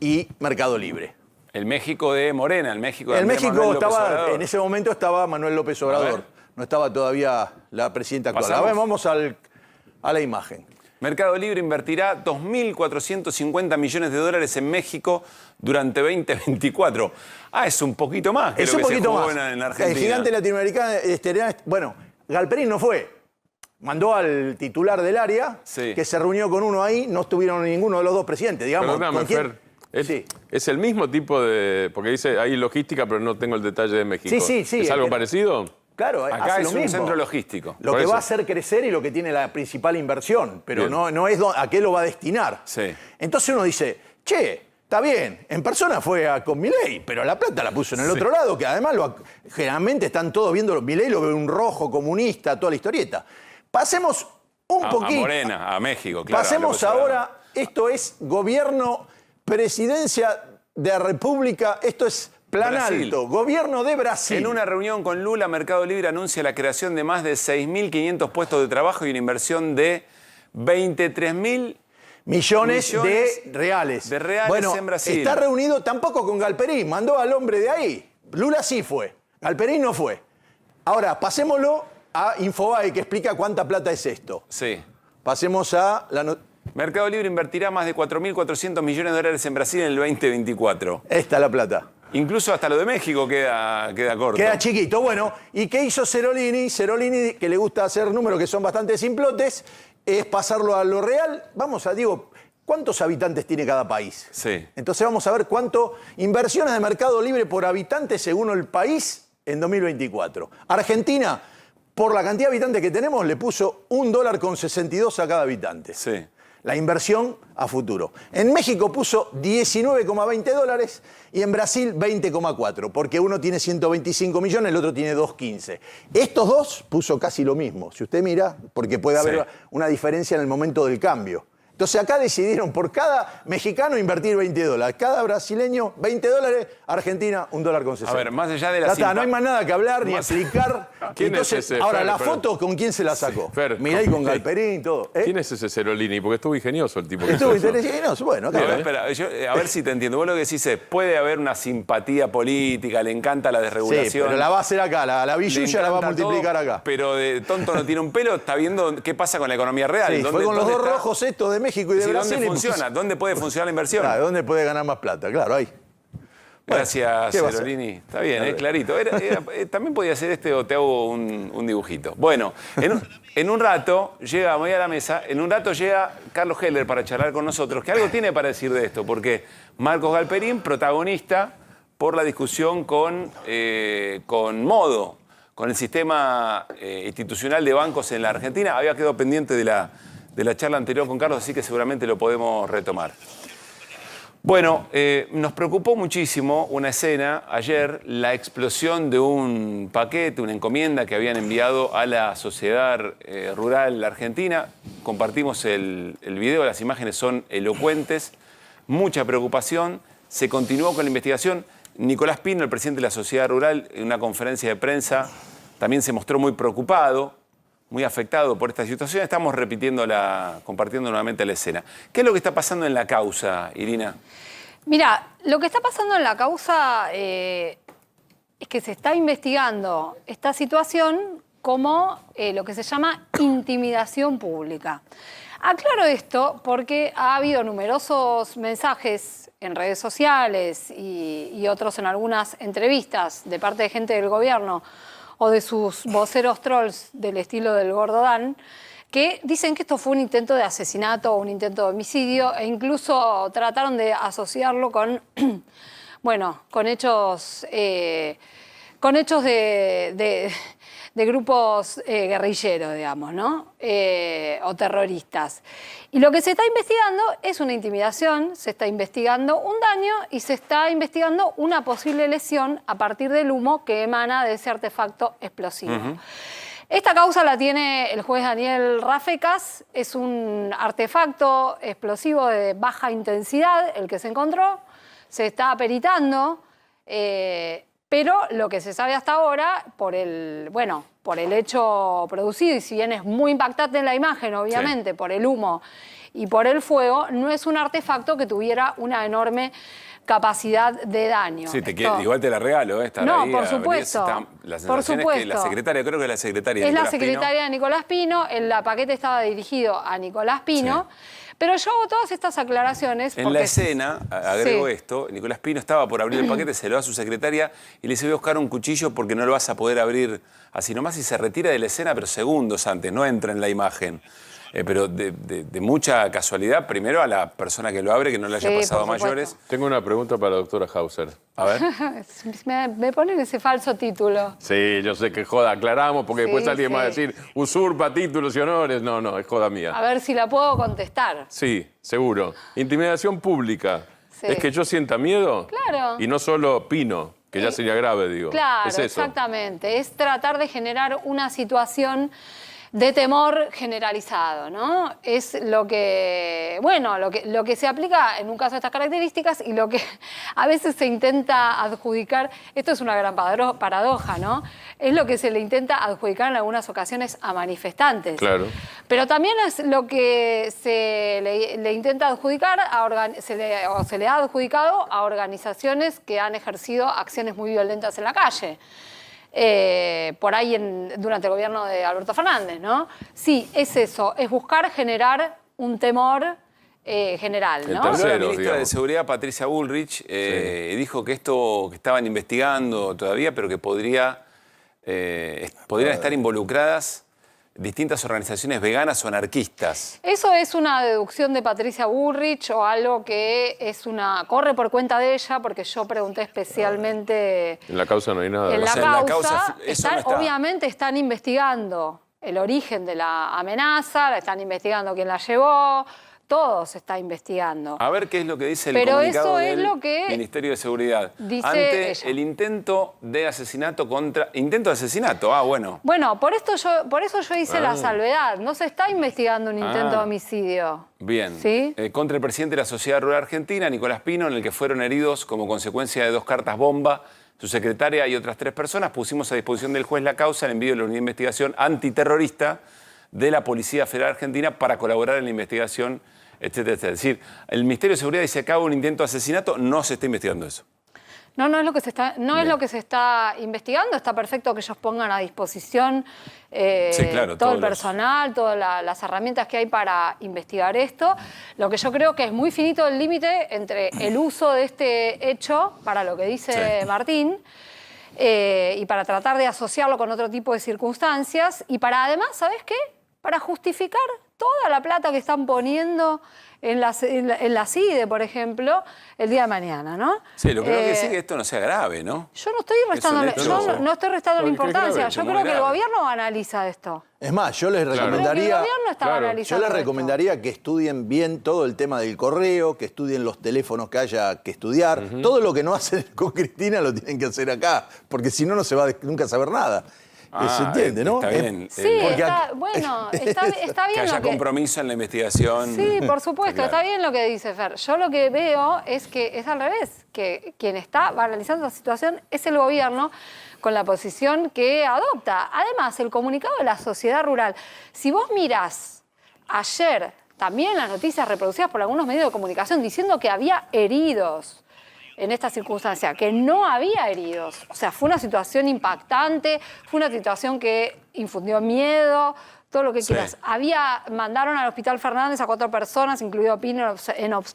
y Mercado Libre. El México de Morena, el México de El México Manuel López estaba, Obrador. en ese momento estaba Manuel López Obrador. no estaba todavía la presidenta actual. ¿Pasamos? A ver, vamos a la imagen. Mercado Libre invertirá 2.450 millones de dólares en México durante 2024. Es un poquito más que es lo un que poquito se jugó más. en Argentina. El gigante latinoamericano, bueno, Galperín no fue. Mandó al titular del área, que se reunió con uno ahí, no estuvieron ninguno de los dos presidentes, digamos. Perdóname, Fer, es el mismo tipo de... Porque dice, hay logística, pero no tengo el detalle de México. Sí. ¿Es algo parecido? Claro, acá hace es lo un mismo. centro logístico. Lo que va a hacer crecer y lo que tiene la principal inversión, pero no es a qué lo va a destinar. Sí. Entonces uno dice, che, está bien, en persona fue con Milei, pero la plata la puso en el otro lado, que además generalmente están todos viendo, Milei lo ve un rojo comunista, toda la historieta. Pasemos un poquito. A Morena, a México, claro. Pasemos ahora, esto es gobierno, presidencia de la República, esto es Plan Brasil. Alto, gobierno de Brasil. En una reunión con Lula, Mercado Libre anuncia la creación de más de 6.500 puestos de trabajo y una inversión de 23.000 millones de reales. Bueno, en Brasil. Está reunido tampoco con Galperín, mandó al hombre de ahí. Lula sí fue, Galperín no fue. Ahora, pasémoslo a Infobae, que explica cuánta plata es esto. Sí. Pasemos a la Mercado Libre invertirá más de 4.400 millones de dólares en Brasil en el 2024. Esta es la plata. Incluso hasta lo de México queda corto. Queda chiquito. Bueno, ¿y qué hizo Cerolini? Cerolini, que le gusta hacer números que son bastante simplotes, es pasarlo a lo real. Vamos a, digo, ¿cuántos habitantes tiene cada país? Sí. Entonces vamos a ver cuánto inversiones de Mercado Libre por habitante según el país en 2024. Argentina, por la cantidad de habitantes que tenemos, le puso $1.62 a cada habitante. Sí. La inversión a futuro. En México puso $19,20 y en Brasil 20,4, porque uno tiene 125 millones, el otro tiene 215. Estos dos puso casi lo mismo, si usted mira, porque puede haber una diferencia en el momento del cambio. Entonces acá decidieron por cada mexicano invertir $20, cada brasileño $20, Argentina $1.60. A ver, más allá de la ya está, no hay más nada que hablar ni explicar. ¿Quién Entonces, es ese? ahora, Fer, la perdón. foto, ¿con quién se la sacó? Fer, Mirá, con Galperín, todo. ¿Quién es ese Cerolini? Porque estuvo ingenioso el tipo. que Estuvo hizo eso. ingenioso, bueno, Pero, claro. espera, a ver si te entiendo. Vos lo que decís es, puede haber una simpatía política, le encanta la desregulación. Sí, pero la va a hacer acá, la billulla la va a multiplicar acá. Pero de tonto no tiene un pelo, está viendo qué pasa con la economía real. Sí, fue con los dos rojos estos de México y de Brasil. ¿Dónde y funciona? ¿Dónde puede funcionar la inversión? Claro, ¿dónde puede ganar más plata? Claro, ahí. Gracias, ¿qué va a hacer? Cerolini. Está bien, clarito. También podía hacer este o te hago un dibujito. Bueno, en un rato llega, me voy a la mesa, en un rato llega Carlos Heller para charlar con nosotros, que algo tiene para decir de esto, porque Marcos Galperín, protagonista por la discusión con Modo, con el sistema institucional de bancos en la Argentina, había quedado pendiente de la charla anterior con Carlos, así que seguramente lo podemos retomar. Bueno, nos preocupó muchísimo una escena ayer, la explosión de un paquete, una encomienda que habían enviado a la sociedad rural argentina. Compartimos el video, las imágenes son elocuentes, mucha preocupación, se continuó con la investigación. Nicolás Pino, el presidente de la sociedad rural, en una conferencia de prensa, también se mostró muy preocupado, muy afectado por esta situación. Estamos compartiendo nuevamente la escena. ¿Qué es lo que está pasando en la causa, Irina? Mira, lo que está pasando en la causa es que se está investigando esta situación como lo que se llama intimidación pública. Aclaro esto porque ha habido numerosos mensajes en redes sociales y otros en algunas entrevistas de parte de gente del gobierno o de sus voceros trolls del estilo del Gordo Dan, que dicen que esto fue un intento de asesinato o un intento de homicidio e incluso trataron de asociarlo con, bueno, con hechos de grupos guerrilleros, digamos, ¿no? O terroristas. Y lo que se está investigando es una intimidación, se está investigando un daño y se está investigando una posible lesión a partir del humo que emana de ese artefacto explosivo. Esta causa la tiene el juez Daniel Rafecas, es un artefacto explosivo de baja intensidad, el que se encontró, se está peritando, pero lo que se sabe hasta ahora, por el hecho producido, y si bien es muy impactante en la imagen, obviamente, por el humo y por el fuego, no es un artefacto que tuviera una enorme capacidad de daño. Sí, igual te la regalo, estar no, ahí, por supuesto. La sensación es que la secretaria, creo que es la secretaria es Nicolás la secretaria de Nicolás Pino, el paquete estaba dirigido a Nicolás Pino, pero yo hago todas estas aclaraciones En la escena, agrego esto, Nicolás Pino estaba por abrir el paquete, se lo da a su secretaria y le dice, voy a buscar un cuchillo porque no lo vas a poder abrir así nomás, y se retira de la escena, pero segundos antes, no entra en la imagen. Pero de mucha casualidad, primero a la persona que lo abre, que no le haya pasado a mayores. Tengo una pregunta para la doctora Hauser. A ver. me ponen ese falso título. Sí, yo sé que joda, aclaramos, porque después alguien va a decir, usurpa títulos y honores. No, no, es joda mía. A ver si la puedo contestar. Sí, seguro. Intimidación pública. Sí. ¿Es que yo sienta miedo? Claro. Y no solo Pino, que ya sería grave, digo. Claro, es eso. exactamente. Es tratar de generar una situación de temor generalizado, ¿no? Es lo que, bueno, lo que se aplica en un caso de estas características y lo que a veces se intenta adjudicar, esto es una gran paradoja, ¿no? Es lo que se le intenta adjudicar en algunas ocasiones a manifestantes. Claro. Pero también es lo que se le intenta adjudicar, se le ha adjudicado a organizaciones que han ejercido acciones muy violentas en la calle. Por ahí durante el gobierno de Alberto Fernández, ¿no? Sí, es eso, es buscar generar un temor general, ¿no? La ministra de Seguridad, Patricia Bullrich, dijo que esto que estaban investigando todavía, pero que podrían estar involucradas distintas organizaciones veganas o anarquistas. Eso es una deducción de Patricia Bullrich o algo que corre por cuenta de ella, porque yo pregunté especialmente. En la causa no hay nada. En la causa obviamente están investigando el origen de la amenaza, están investigando quién la llevó, todo se está investigando. A ver qué es lo que dice el Pero comunicado eso es del lo que Ministerio de Seguridad. Dice ante ella. el intento de asesinato contra... ¿Intento de asesinato? Ah, bueno. Bueno, por eso yo hice la salvedad. No se está investigando un intento de homicidio. Bien. ¿Sí? Contra el presidente de la Sociedad Rural Argentina, Nicolás Pino, en el que fueron heridos como consecuencia de 2 cartas bomba, su secretaria y otras 3 personas. Pusimos a disposición del juez la causa, el envío de la unidad de investigación antiterrorista de la Policía Federal Argentina para colaborar en la investigación, etcétera, etcétera. Es decir, el Ministerio de Seguridad dice que acaba un intento de asesinato, no se está investigando eso. No es lo que se está investigando. Está perfecto que ellos pongan a disposición todo el personal, todas las herramientas que hay para investigar esto. Lo que yo creo que es muy finito el límite entre el uso de este hecho, para lo que dice Martín, y para tratar de asociarlo con otro tipo de circunstancias, y para además, ¿sabes qué? Para justificar toda la plata que están poniendo en la CIDE, por ejemplo, el día de mañana, ¿no? Sí, lo que creo que sí que esto no sea grave, ¿no? Yo no estoy restando importancia. Yo creo que el gobierno analiza esto. Es más, yo les recomendaría, analizando que estudien bien todo el tema del correo, que estudien los teléfonos que haya que estudiar. Todo lo que no hacen con Cristina lo tienen que hacer acá, porque si no, no se va nunca a saber nada. ¿Se entiende, no? Está bien. Sí, está bien. Que haya compromiso en la investigación. Sí, por supuesto, está bien lo que dice Fer. Yo lo que veo es que es al revés, que quien está analizando la situación es el gobierno con la posición que adopta. Además, el comunicado de la sociedad rural. Si vos mirás ayer también las noticias reproducidas por algunos medios de comunicación diciendo que había heridos en esta circunstancia, que no había heridos. O sea, fue una situación impactante, fue una situación que infundió miedo, todo lo que quieras. Mandaron al Hospital Fernández a 4 personas, incluido Pino,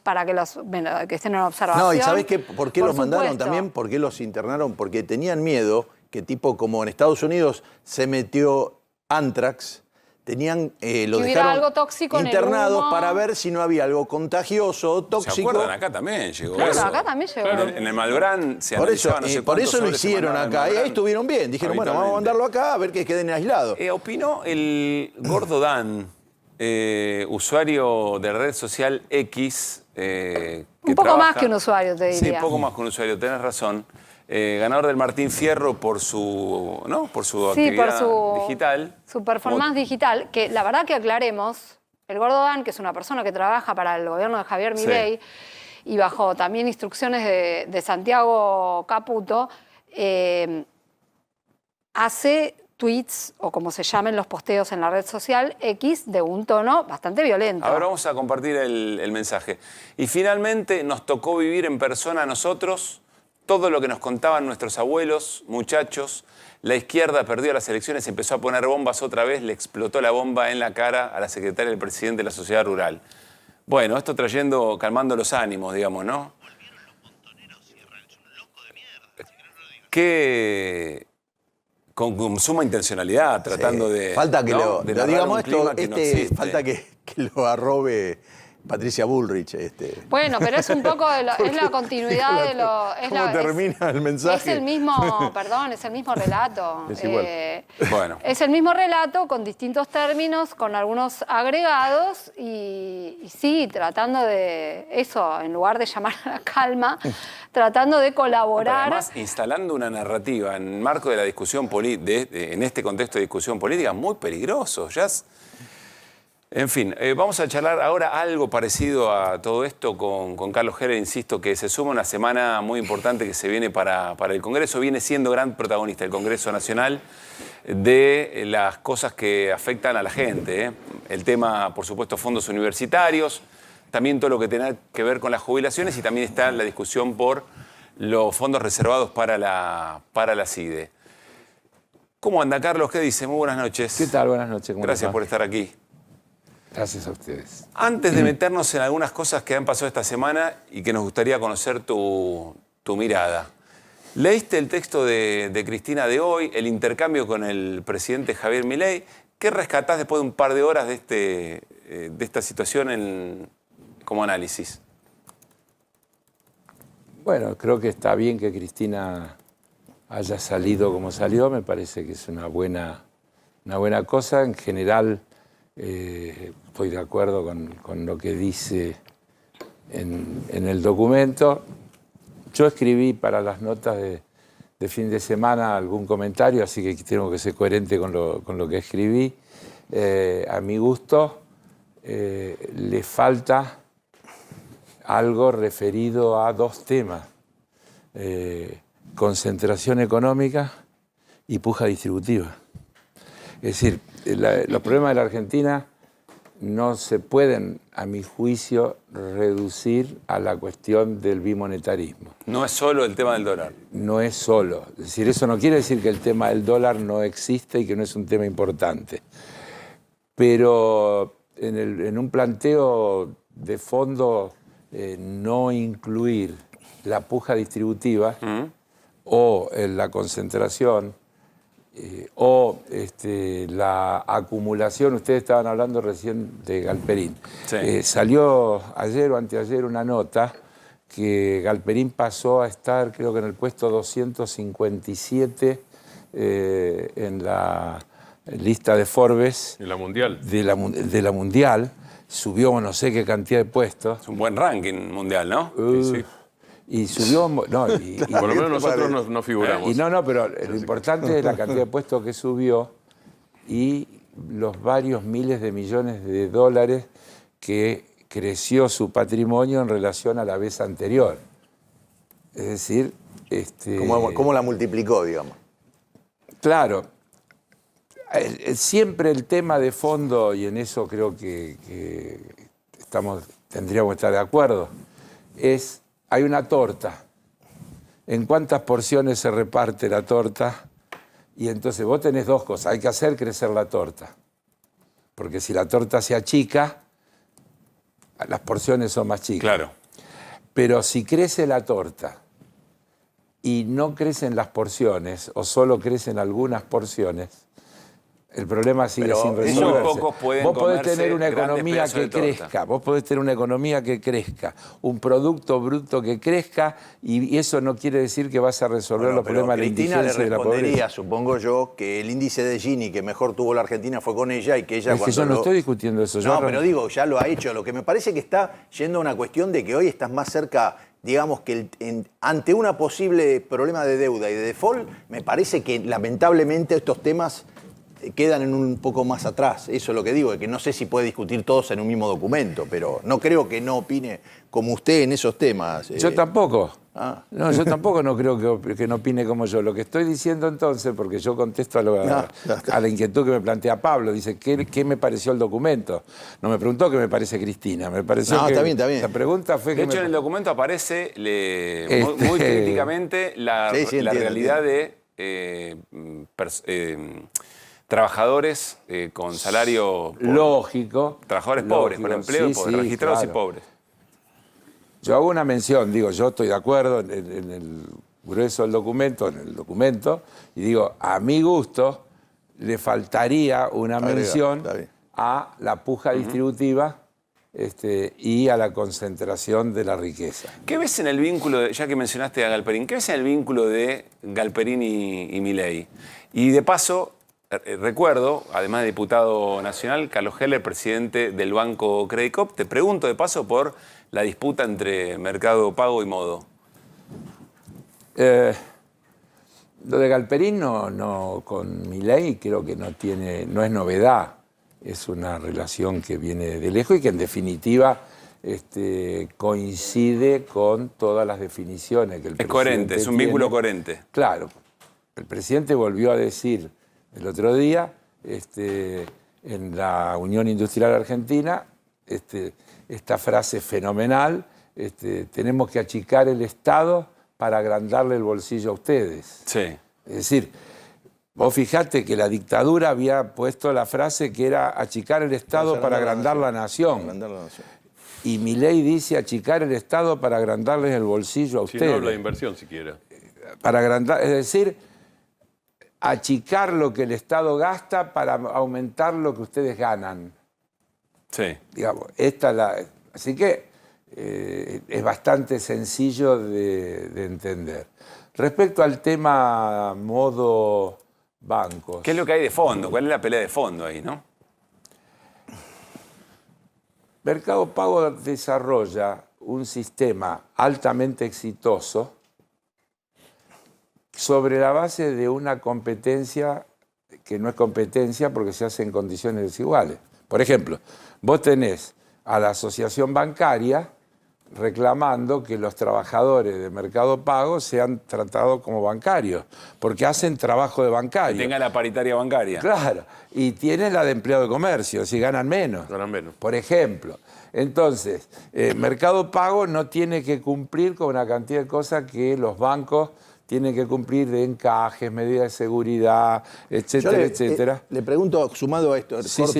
para que estén en observación. No, ¿y sabés por qué los mandaron también? ¿Por qué los internaron? Porque tenían miedo que tipo como en Estados Unidos se metió Anthrax, lo dejaron algo tóxico internados para ver si no había algo contagioso o tóxico. ¿Se acuerdan? Acá también llegó claro, eso. Acá también llegó. En el Malbrán se por analizaba no sé por eso lo hicieron acá. Y ahí estuvieron bien. Dijeron, bueno, vamos a mandarlo acá a ver que queden aislados. Opinó el Gordo Dan, usuario de la red social X. Un poco más que un usuario, te diría. Sí, poco más que un usuario, tenés razón. Ganador del Martín Fierro por su actividad digital. Su performance digital, que la verdad que aclaremos, el Gordo Dan, que es una persona que trabaja para el gobierno de Javier Milei y bajo también instrucciones de Santiago Caputo, hace tweets o como se llamen los posteos en la red social X de un tono bastante violento. Ahora vamos a compartir el mensaje. Y finalmente nos tocó vivir en persona a nosotros todo lo que nos contaban nuestros abuelos, muchachos. La izquierda perdió las elecciones, empezó a poner bombas otra vez, le explotó la bomba en la cara a la secretaria del presidente de la Sociedad Rural. Bueno, esto calmando los ánimos, digamos, ¿no? Que con suma intencionalidad, tratando de... Falta que ¿no? lo digamos esto, no existe. falta que lo arrobe Patricia Bullrich. Bueno, pero es un poco es la continuidad de lo... ¿Cómo termina el mensaje? Es el mismo, perdón, es el mismo relato. Es igual. Bueno. Es el mismo relato con distintos términos, con algunos agregados y sí, tratando de eso, en lugar de llamar a la calma, tratando de colaborar. Pero además, instalando una narrativa en marco de la discusión en este contexto de discusión política muy peligroso. En fin, vamos a charlar ahora algo parecido a todo esto con Carlos Heller, insisto, que se suma una semana muy importante que se viene para el Congreso. Viene siendo gran protagonista el Congreso Nacional de las cosas que afectan a la gente. El tema, por supuesto, fondos universitarios, también todo lo que tiene que ver con las jubilaciones y también está la discusión por los fondos reservados para la CIDE. ¿Cómo anda, Carlos? ¿Qué dice? Muy buenas noches. ¿Qué tal? Buenas noches. Gracias por estar aquí. Gracias a ustedes. Antes de meternos en algunas cosas que han pasado esta semana y que nos gustaría conocer tu mirada, ¿leíste el texto de Cristina de hoy, el intercambio con el presidente Javier Milei? ¿Qué rescatás después de un par de horas de esta situación como análisis? Bueno, creo que está bien que Cristina haya salido como salió. Me parece que es una buena cosa. En general, estoy de acuerdo con lo que dice en el documento. Yo escribí para las notas de fin de semana algún comentario, así que tengo que ser coherente con lo que escribí. A mi gusto, le falta algo referido a dos temas: concentración económica y puja distributiva. Es decir, los problemas de la Argentina no se pueden, a mi juicio, reducir a la cuestión del bimonetarismo. No es solo el tema del dólar. No es solo. Es decir, eso no quiere decir que el tema del dólar no existe y que no es un tema importante. Pero en un planteo de fondo, no incluir la puja distributiva o la concentración o la acumulación. Ustedes estaban hablando recién de Galperín. Sí. Salió ayer o anteayer una nota que Galperín pasó a estar, creo que en el puesto 257 en la lista de Forbes. En la mundial. De la mundial. Subió no sé qué cantidad de puestos. Es un buen ranking mundial, ¿no? Sí. Y subió... No, por lo menos nosotros no figuramos. Pero lo importante es la cantidad de puestos que subió y los varios miles de millones de dólares que creció su patrimonio en relación a la vez anterior. Es decir... ¿Cómo la multiplicó, digamos? Claro. Siempre el tema de fondo, y en eso creo que tendríamos que estar de acuerdo, es... Hay una torta. ¿En cuántas porciones se reparte la torta? Y entonces vos tenés dos cosas. Hay que hacer crecer la torta. Porque si la torta se achica, las porciones son más chicas. Claro. Pero si crece la torta y no crecen las porciones, o solo crecen algunas porciones, el problema sigue sin resolverse. Vos podés tener una economía que crezca, vos podés tener una economía que crezca, un producto bruto que crezca, y eso no quiere decir que vas a resolver los problemas de la indigencia y de la pobreza. Supongo yo, que el índice de Gini que mejor tuvo la Argentina fue con ella y que ella... Es que yo no estoy discutiendo eso. No, pero digo, ya lo ha hecho. Lo que me parece que está yendo a una cuestión de que hoy estás más cerca, digamos, que ante una posible problema de deuda y de default, me parece que lamentablemente estos temas quedan en un poco más atrás. Eso es lo que digo, que no sé si puede discutir todos en un mismo documento, pero no creo que no opine como usted en esos temas. Yo tampoco. No, yo tampoco no creo que no opine como yo. Lo que estoy diciendo entonces, porque yo contesto a la inquietud que me plantea Pablo, dice, ¿qué me pareció el documento? No me preguntó qué me parece Cristina, me pareció que... está bien. La pregunta fue de hecho, en el documento aparece muy críticamente la realidad de trabajadores con salario... lógico. Trabajadores pobres, con empleo pobre, registrados y pobres. Yo hago una mención, digo, yo estoy de acuerdo en el grueso del documento, y digo, a mi gusto le faltaría una mención a la puja distributiva y a la concentración de la riqueza. ¿Qué ves en el vínculo, ya que mencionaste a Galperín, qué ves en el vínculo de Galperín y Milei? Y de paso, recuerdo, además de diputado nacional, Carlos Heller, presidente del Banco Credit Corp. Te pregunto de paso por la disputa entre Mercado Pago y Modo. Lo de Galperín con Milei creo que no es novedad. Es una relación que viene de lejos y que en definitiva coincide con todas las definiciones que el presidente Es coherente, es un vínculo coherente. Claro. El presidente volvió a decir el otro día en la Unión Industrial Argentina esta frase fenomenal, tenemos que achicar el Estado para agrandarle el bolsillo a ustedes. Sí. Es decir, vos fijate que la dictadura había puesto la frase que era achicar el Estado para agrandar la nación. Y Milei dice achicar el Estado para agrandarles el bolsillo a ustedes. Si no habla de inversión siquiera. Para agrandar, es decir, achicar lo que el Estado gasta para aumentar lo que ustedes ganan. Sí. Digamos, así que es bastante sencillo de entender. Respecto al tema modo bancos. ¿Qué es lo que hay de fondo? ¿Cuál es la pelea de fondo ahí, no? Mercado Pago desarrolla un sistema altamente exitoso sobre la base de una competencia que no es competencia porque se hace en condiciones desiguales. Por ejemplo, vos tenés a la asociación bancaria reclamando que los trabajadores de Mercado Pago sean tratados como bancarios, porque hacen trabajo de bancario. Que tenga la paritaria bancaria. Claro, y tienen la de empleado de comercio, si ganan menos. Ganan menos. Por ejemplo. Entonces, Mercado Pago no tiene que cumplir con una cantidad de cosas que los bancos tienen que cumplir de encajes, medidas de seguridad, etcétera, etcétera. Le pregunto, sumado a esto,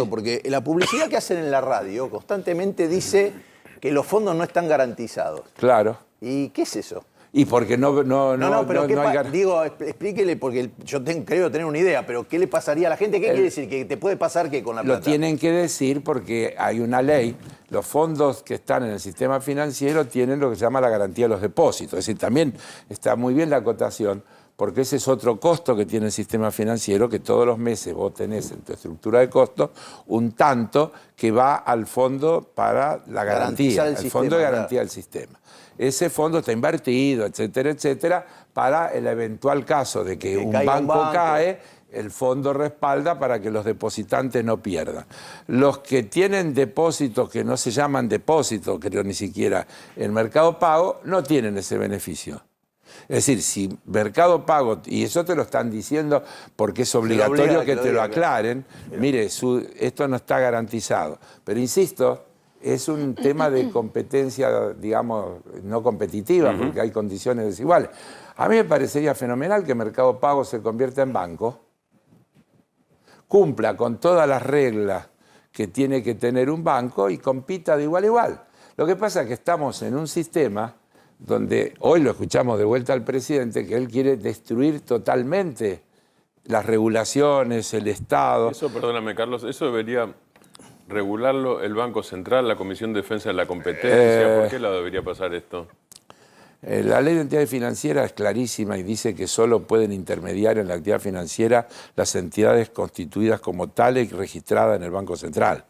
porque la publicidad que hacen en la radio constantemente dice que los fondos no están garantizados. Claro. ¿Y qué es eso? Y porque no hay digo, explíquele, porque yo creo tener una idea, pero ¿qué le pasaría a la gente? ¿Qué quiere decir? ¿Que te puede pasar qué con la plata? Lo tienen que decir porque hay una ley. Los fondos que están en el sistema financiero tienen lo que se llama la garantía de los depósitos. Es decir, también está muy bien la acotación, porque ese es otro costo que tiene el sistema financiero, que todos los meses vos tenés en tu estructura de costos un tanto que va al fondo para la garantía, el fondo de garantía del sistema. Ese fondo está invertido, etcétera, etcétera, para el eventual caso de que un banco cae, el fondo respalda para que los depositantes no pierdan. Los que tienen depósitos que no se llaman depósitos, creo ni siquiera en Mercado Pago, no tienen ese beneficio. Es decir, si Mercado Pago, y eso te lo están diciendo porque es obligatorio que te lo aclaren, mire, esto no está garantizado. Pero insisto, es un tema de competencia, digamos, no competitiva, porque hay condiciones desiguales. A mí me parecería fenomenal que Mercado Pago se convierta en banco, cumpla con todas las reglas que tiene que tener un banco y compita de igual a igual. Lo que pasa es que estamos en un sistema donde hoy lo escuchamos de vuelta al presidente, que él quiere destruir totalmente las regulaciones, el Estado. Eso, perdóname, Carlos, eso debería regularlo el Banco Central, la Comisión de Defensa de la Competencia. ¿Por qué lado debería pasar esto? La ley de entidades financieras es clarísima y dice que solo pueden intermediar en la actividad financiera las entidades constituidas como tales y registradas en el Banco Central.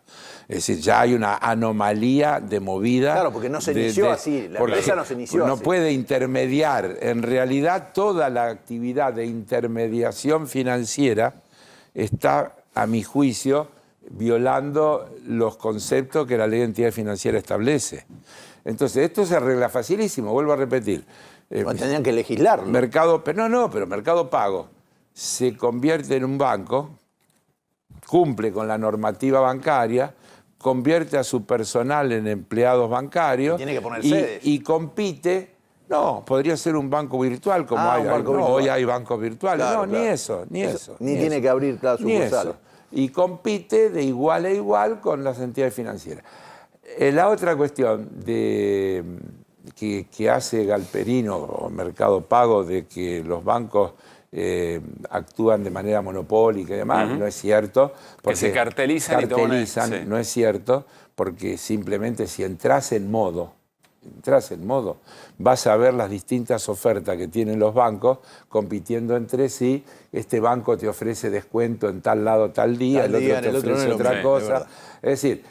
Es decir, ya hay una anomalía de movida. Claro, porque no se inició así, la empresa no se inició así. No puede intermediar. En realidad, toda la actividad de intermediación financiera está a mi juicio, violando los conceptos que la ley de entidad financiera establece. Entonces, esto se arregla facilísimo, vuelvo a repetir. Tendrían que legislarlo. Pero Mercado Pago se convierte en un banco, cumple con la normativa bancaria, convierte a su personal en empleados bancarios tiene que poner sedes. Y compite. No, podría ser un banco virtual como hay. Hoy hay bancos virtuales. Claro, no, claro. Ni eso. Ni tiene que abrir cada sucursal. Y compite de igual a igual con las entidades financieras. La otra cuestión que hace Galperino o Mercado Pago de que los bancos actúan de manera monopólica y demás, no es cierto. Que se cartelizan y toman... Sí. No es cierto, porque simplemente si entras en modo, vas a ver las distintas ofertas que tienen los bancos compitiendo entre sí. Este banco te ofrece descuento en tal lado tal día, el otro te ofrece otra cosa. Es decir,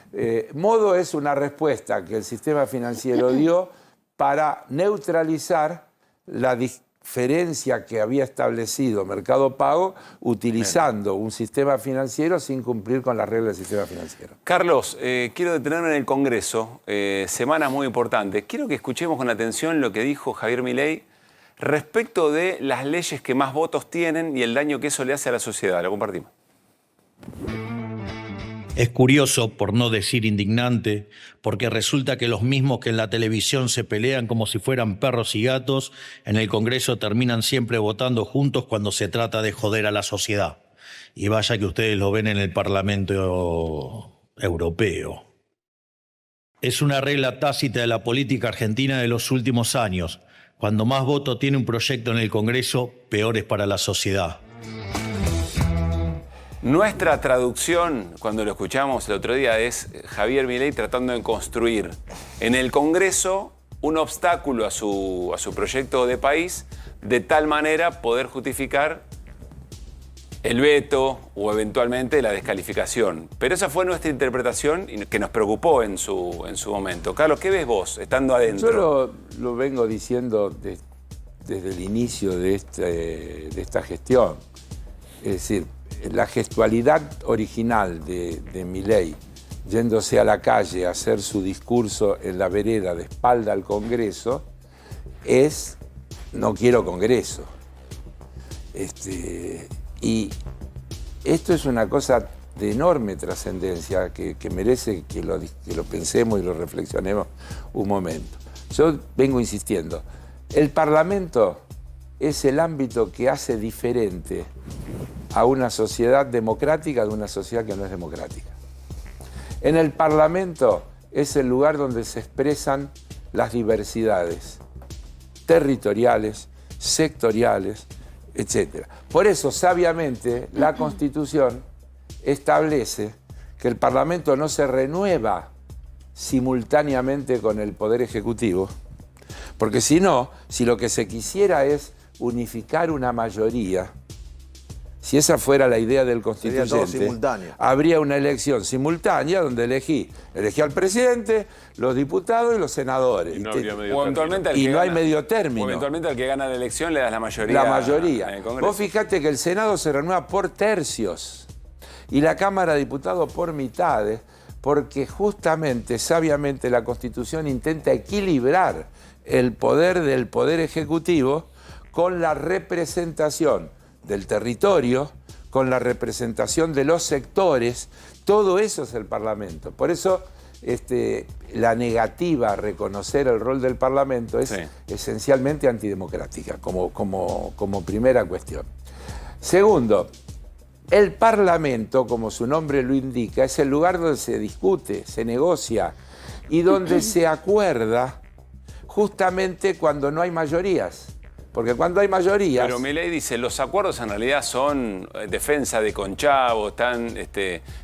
modo es una respuesta que el sistema financiero dio para neutralizar la diferencia que había establecido Mercado Pago utilizando un sistema financiero sin cumplir con las reglas del sistema financiero. Carlos, quiero detenerme en el Congreso, semanas muy importantes. Quiero que escuchemos con atención lo que dijo Javier Milei respecto de las leyes que más votos tienen y el daño que eso le hace a la sociedad. Lo compartimos. Es curioso, por no decir indignante, porque resulta que los mismos que en la televisión se pelean como si fueran perros y gatos, en el Congreso terminan siempre votando juntos cuando se trata de joder a la sociedad. Y vaya que ustedes lo ven en el Parlamento Europeo. Es una regla tácita de la política argentina de los últimos años. Cuando más voto tiene un proyecto en el Congreso, peor es para la sociedad. Nuestra traducción, cuando lo escuchamos el otro día, es Javier Milei tratando de construir en el Congreso un obstáculo a su proyecto de país, de tal manera poder justificar el veto o eventualmente la descalificación. Pero esa fue nuestra interpretación y que nos preocupó en su momento. Carlos, ¿qué ves vos estando adentro? Yo lo vengo diciendo desde el inicio de esta gestión. Es decir, la gestualidad original de Milei, yéndose a la calle a hacer su discurso en la vereda de espalda al Congreso, es no quiero Congreso. Y esto es una cosa de enorme trascendencia que merece que lo pensemos y lo reflexionemos un momento. Yo vengo insistiendo, el Parlamento es el ámbito que hace diferente a una sociedad democrática de una sociedad que no es democrática. En el Parlamento es el lugar donde se expresan las diversidades territoriales, sectoriales, etc. Por eso, sabiamente, la Constitución establece que el Parlamento no se renueva simultáneamente con el Poder Ejecutivo, porque si no, si lo que se quisiera es unificar una mayoría, si esa fuera la idea del constituyente, habría una elección simultánea donde elegí al presidente, los diputados y los senadores. Y no, hay medio término. O eventualmente al que gana la elección le das la mayoría. La mayoría. En el Congreso. Vos fijate que el Senado se renueva por tercios y la Cámara de Diputados por mitades, porque justamente, sabiamente, la Constitución intenta equilibrar el poder del Poder Ejecutivo con la representación del territorio, con la representación de los sectores. Todo eso es el Parlamento. Por eso la negativa a reconocer el rol del Parlamento es esencialmente antidemocrática, como primera cuestión. Segundo, el Parlamento, como su nombre lo indica, es el lugar donde se discute, se negocia y donde se acuerda justamente cuando no hay mayorías. Porque cuando hay mayorías... Pero Milei dice, los acuerdos en realidad son defensa de conchavos, están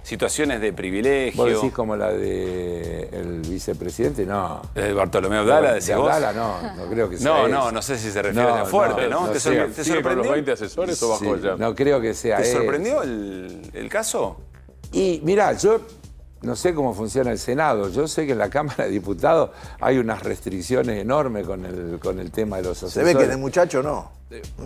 situaciones de privilegio. ¿Vos decís como la del vicepresidente? No. ¿De Bartolomé Abdala, decís vos? Abdala no creo que sea eso. No sé si se refiere a fuerte, ¿no? ¿Te sorprendió? ¿Con los 20 asesores o bajó ya? No creo que sea eso. ¿Te sorprendió el caso? Y mirá, yo no sé cómo funciona el Senado. Yo sé que en la Cámara de Diputados hay unas restricciones enormes con el tema de los asesores. Se ve que de muchacho no.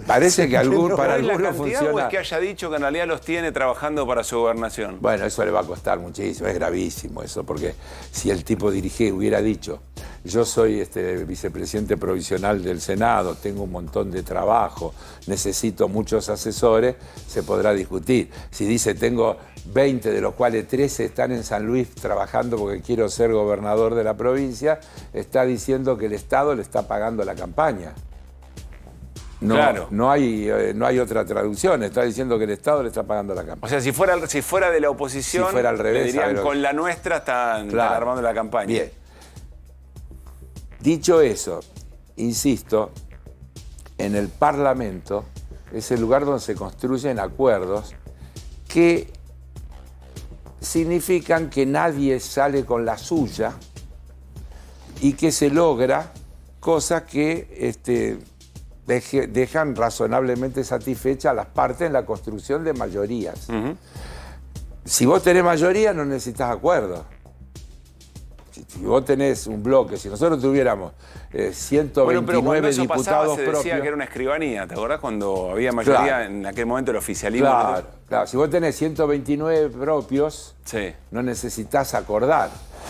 Parece que para ¿Es la algunos cantidad funciona. o es que haya dicho que en realidad los tiene trabajando para su gobernación? Bueno, eso le va a costar muchísimo, es gravísimo eso, porque si el tipo hubiera dicho, yo soy vicepresidente provisional del Senado, tengo un montón de trabajo, necesito muchos asesores, se podrá discutir. Si dice, tengo 20, de los cuales 13 están en San Luis trabajando porque quiero ser gobernador de la provincia, está diciendo que el Estado le está pagando la campaña. No, claro. no hay otra traducción, está diciendo que el Estado le está pagando la campaña. O sea, si fuera de la oposición, si fuera al revés, le dirían, ver, con la nuestra están armando la campaña. Bien. Dicho eso, insisto, en el Parlamento es el lugar donde se construyen acuerdos que significan que nadie sale con la suya y que se logra cosas que dejan razonablemente satisfechas a las partes en la construcción de mayorías. Si vos tenés mayoría, no necesitas acuerdo. Si vos tenés un bloque, si nosotros tuviéramos 129 pero cuando eso diputados pasaba, se decía propios, que era una escribanía, ¿te acordás? Cuando había mayoría, claro, en aquel momento el oficialismo. Claro, si vos tenés 129 propios, no necesitas acordar.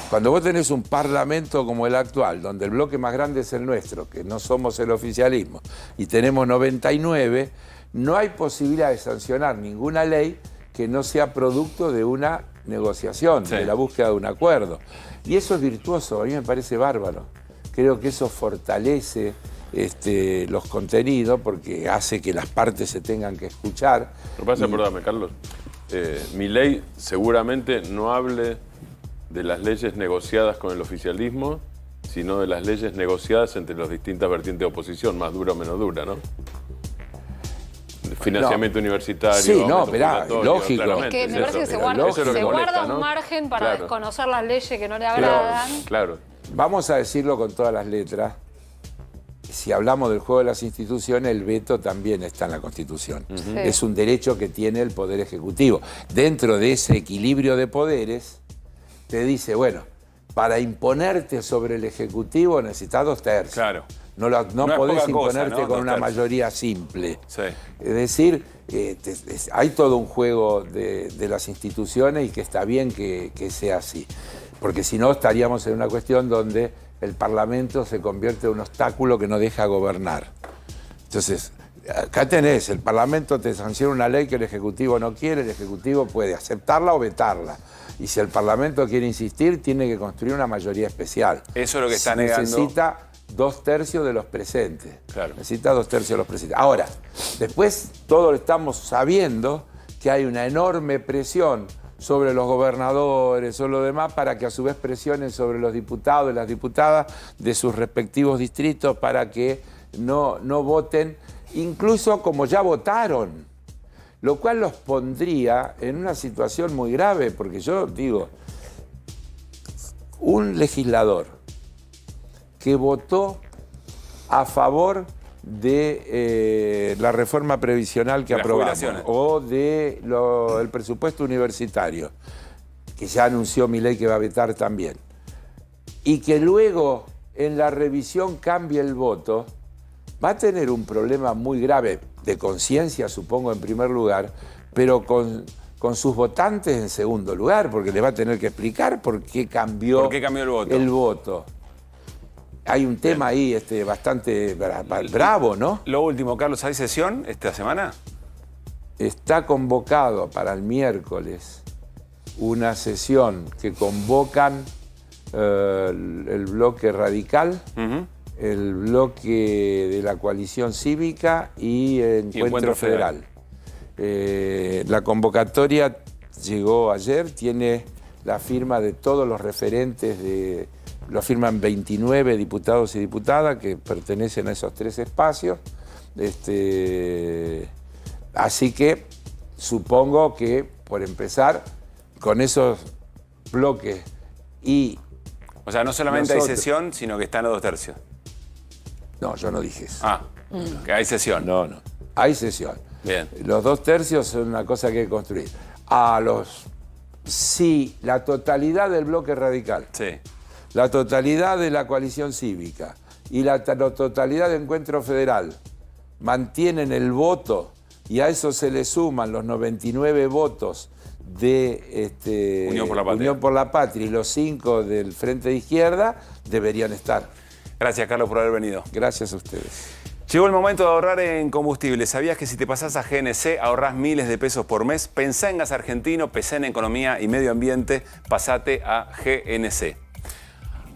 Cuando vos tenés un parlamento como el actual, donde el bloque más grande es el nuestro, que no somos el oficialismo, y tenemos 99, no hay posibilidad de sancionar ninguna ley que no sea producto de una negociación, de la búsqueda de un acuerdo. Y eso es virtuoso, a mí me parece bárbaro. Creo que eso fortalece los contenidos porque hace que las partes se tengan que escuchar. Lo que pasa, perdóname, Carlos, Milei seguramente no hable de las leyes negociadas con el oficialismo, sino de las leyes negociadas entre las distintas vertientes de oposición, más dura o menos dura, ¿no? Financiamiento universitario. Sí, no, esperá, lógico. Es que me parece que se guarda un margen para desconocer las leyes que no le agradan. Claro. Vamos a decirlo con todas las letras. Si hablamos del juego de las instituciones, el veto también está en la Constitución. Es un derecho que tiene el Poder Ejecutivo. Dentro de ese equilibrio de poderes, te dice, bueno, para imponerte sobre el Ejecutivo necesitas 2/3. Claro. No podés imponerte con una mayoría simple. Es decir, hay todo un juego de las instituciones y que está bien que sea así. Porque si no, estaríamos en una cuestión donde el Parlamento se convierte en un obstáculo que no deja gobernar. Entonces, acá tenés, el Parlamento te sanciona una ley que el Ejecutivo no quiere, el Ejecutivo puede aceptarla o vetarla. Y si el Parlamento quiere insistir, tiene que construir una mayoría especial. Eso es lo que está negando. Necesita 2/3 de los presentes. Claro. Necesita 2/3 de los presentes. Ahora, después todos estamos sabiendo que hay una enorme presión sobre los gobernadores o lo demás para que a su vez presionen sobre los diputados y las diputadas de sus respectivos distritos para que no voten, incluso como ya votaron, lo cual los pondría en una situación muy grave, porque yo digo, un legislador que votó a favor de la reforma previsional que aprobamos o del presupuesto universitario, que ya anunció Milei que va a vetar también, y que luego en la revisión cambie el voto, va a tener un problema muy grave de conciencia, supongo, en primer lugar, pero con sus votantes en segundo lugar, porque le va a tener que explicar por qué cambió el voto. Hay un tema ahí bastante bravo, ¿no? Lo último, Carlos, ¿hay sesión esta semana? Está convocado para el miércoles una sesión que convocan el bloque radical, el bloque de la coalición cívica y Encuentro Federal. La convocatoria llegó ayer, tiene la firma de todos los referentes lo firman 29 diputados y diputadas que pertenecen a esos 3 espacios. Así que supongo que, por empezar, con esos bloques y... O sea, no solamente hay sesión, sino que están los 2/3. No, yo no dije eso. Que hay sesión. No. Hay sesión. Bien. Los 2/3 son una cosa que hay que construir. A los si la totalidad del bloque radical, la totalidad de la coalición cívica y la totalidad del Encuentro Federal mantienen el voto y a eso se le suman los 99 votos de Unión por la Patria y los 5 del Frente de Izquierda, deberían estar. Gracias, Carlos, por haber venido. Gracias a ustedes. Llegó el momento de ahorrar en combustible. ¿Sabías que si te pasás a GNC ahorrás miles de pesos por mes? Pensá en gas argentino, pensá en economía y medio ambiente, pasate a GNC.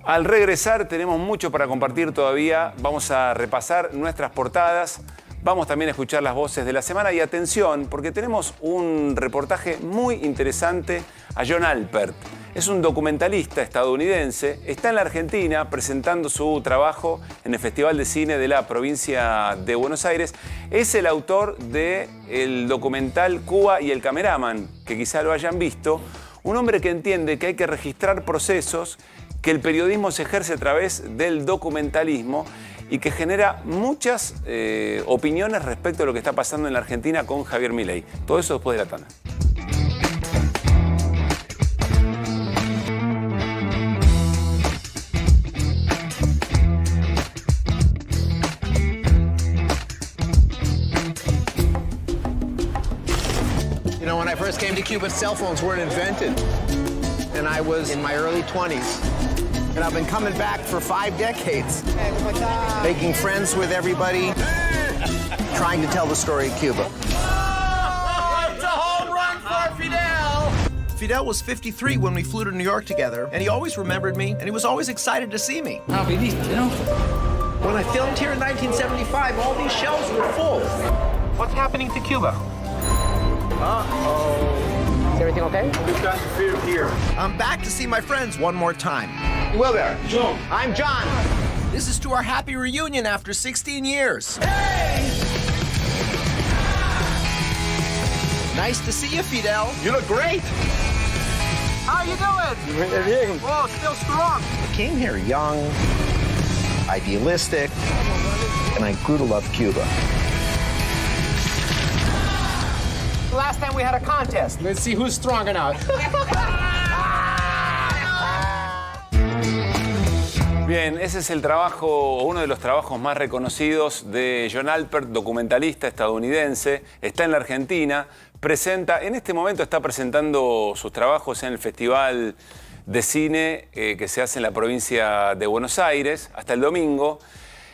Al regresar tenemos mucho para compartir todavía. Vamos a repasar nuestras portadas. Vamos también a escuchar las voces de la semana y atención, porque tenemos un reportaje muy interesante a John Alpert. Es un documentalista estadounidense, está en la Argentina presentando su trabajo en el Festival de Cine de la provincia de Buenos Aires. Es el autor del documental Cuba y el Cameraman, que quizá lo hayan visto. Un hombre que entiende que hay que registrar procesos, que el periodismo se ejerce a través del documentalismo y que genera muchas opiniones respecto a lo que está pasando en la Argentina con Javier Milei. Todo eso después de la tanda. You know, when I first came to Cuba, cell phones weren't invented. And I was in my early 20s. And I've been coming back for 5 decades. Making friends with everybody. Trying to tell the story of Cuba. Oh, it's a home run for Fidel! Fidel was 53 when we flew to New York together, and he always remembered me, and he was always excited to see me. Ah, viniste, ¿no? When I filmed here in 1975, all these shelves were full. What's happening to Cuba? Uh-oh. Is everything okay? We've got interfered here. I'm back to see my friends one more time. Will there? John. I'm John. This is to our happy reunion after 16 years. Hey! Nice to see you, Fidel. You look great. How you doing? Bien. Whoa, still strong. I came here young, idealistic, and I grew to love Cuba. Last time we had a contest. Let's see who's strong enough. Bien, ese es el trabajo, uno de los trabajos más reconocidos de John Alpert, documentalista estadounidense. Está en la Argentina, en este momento está presentando sus trabajos en el Festival de Cine que se hace en la provincia de Buenos Aires hasta el domingo.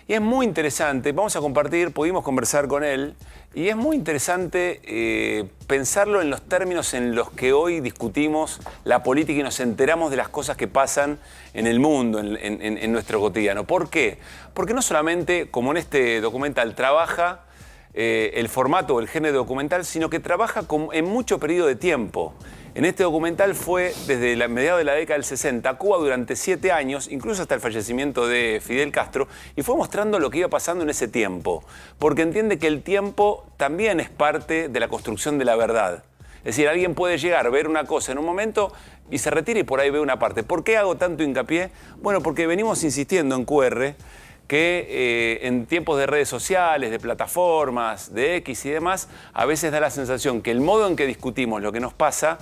Y es muy interesante, pudimos conversar con él, y es muy interesante pensarlo en los términos en los que hoy discutimos la política y nos enteramos de las cosas que pasan en el mundo, en nuestro cotidiano. ¿Por qué? Porque no solamente, como en este documental, trabaja el formato o el género documental, sino que trabaja en mucho periodo de tiempo. En este documental fue desde mediados de la década del 60 a Cuba durante 7 años, incluso hasta el fallecimiento de Fidel Castro, y fue mostrando lo que iba pasando en ese tiempo, porque entiende que el tiempo también es parte de la construcción de la verdad. Es decir, alguien puede llegar a ver una cosa en un momento y se retira y por ahí ve una parte. ¿Por qué hago tanto hincapié? Bueno, porque venimos insistiendo en QR que en tiempos de redes sociales, de plataformas, de X y demás, a veces da la sensación que el modo en que discutimos lo que nos pasa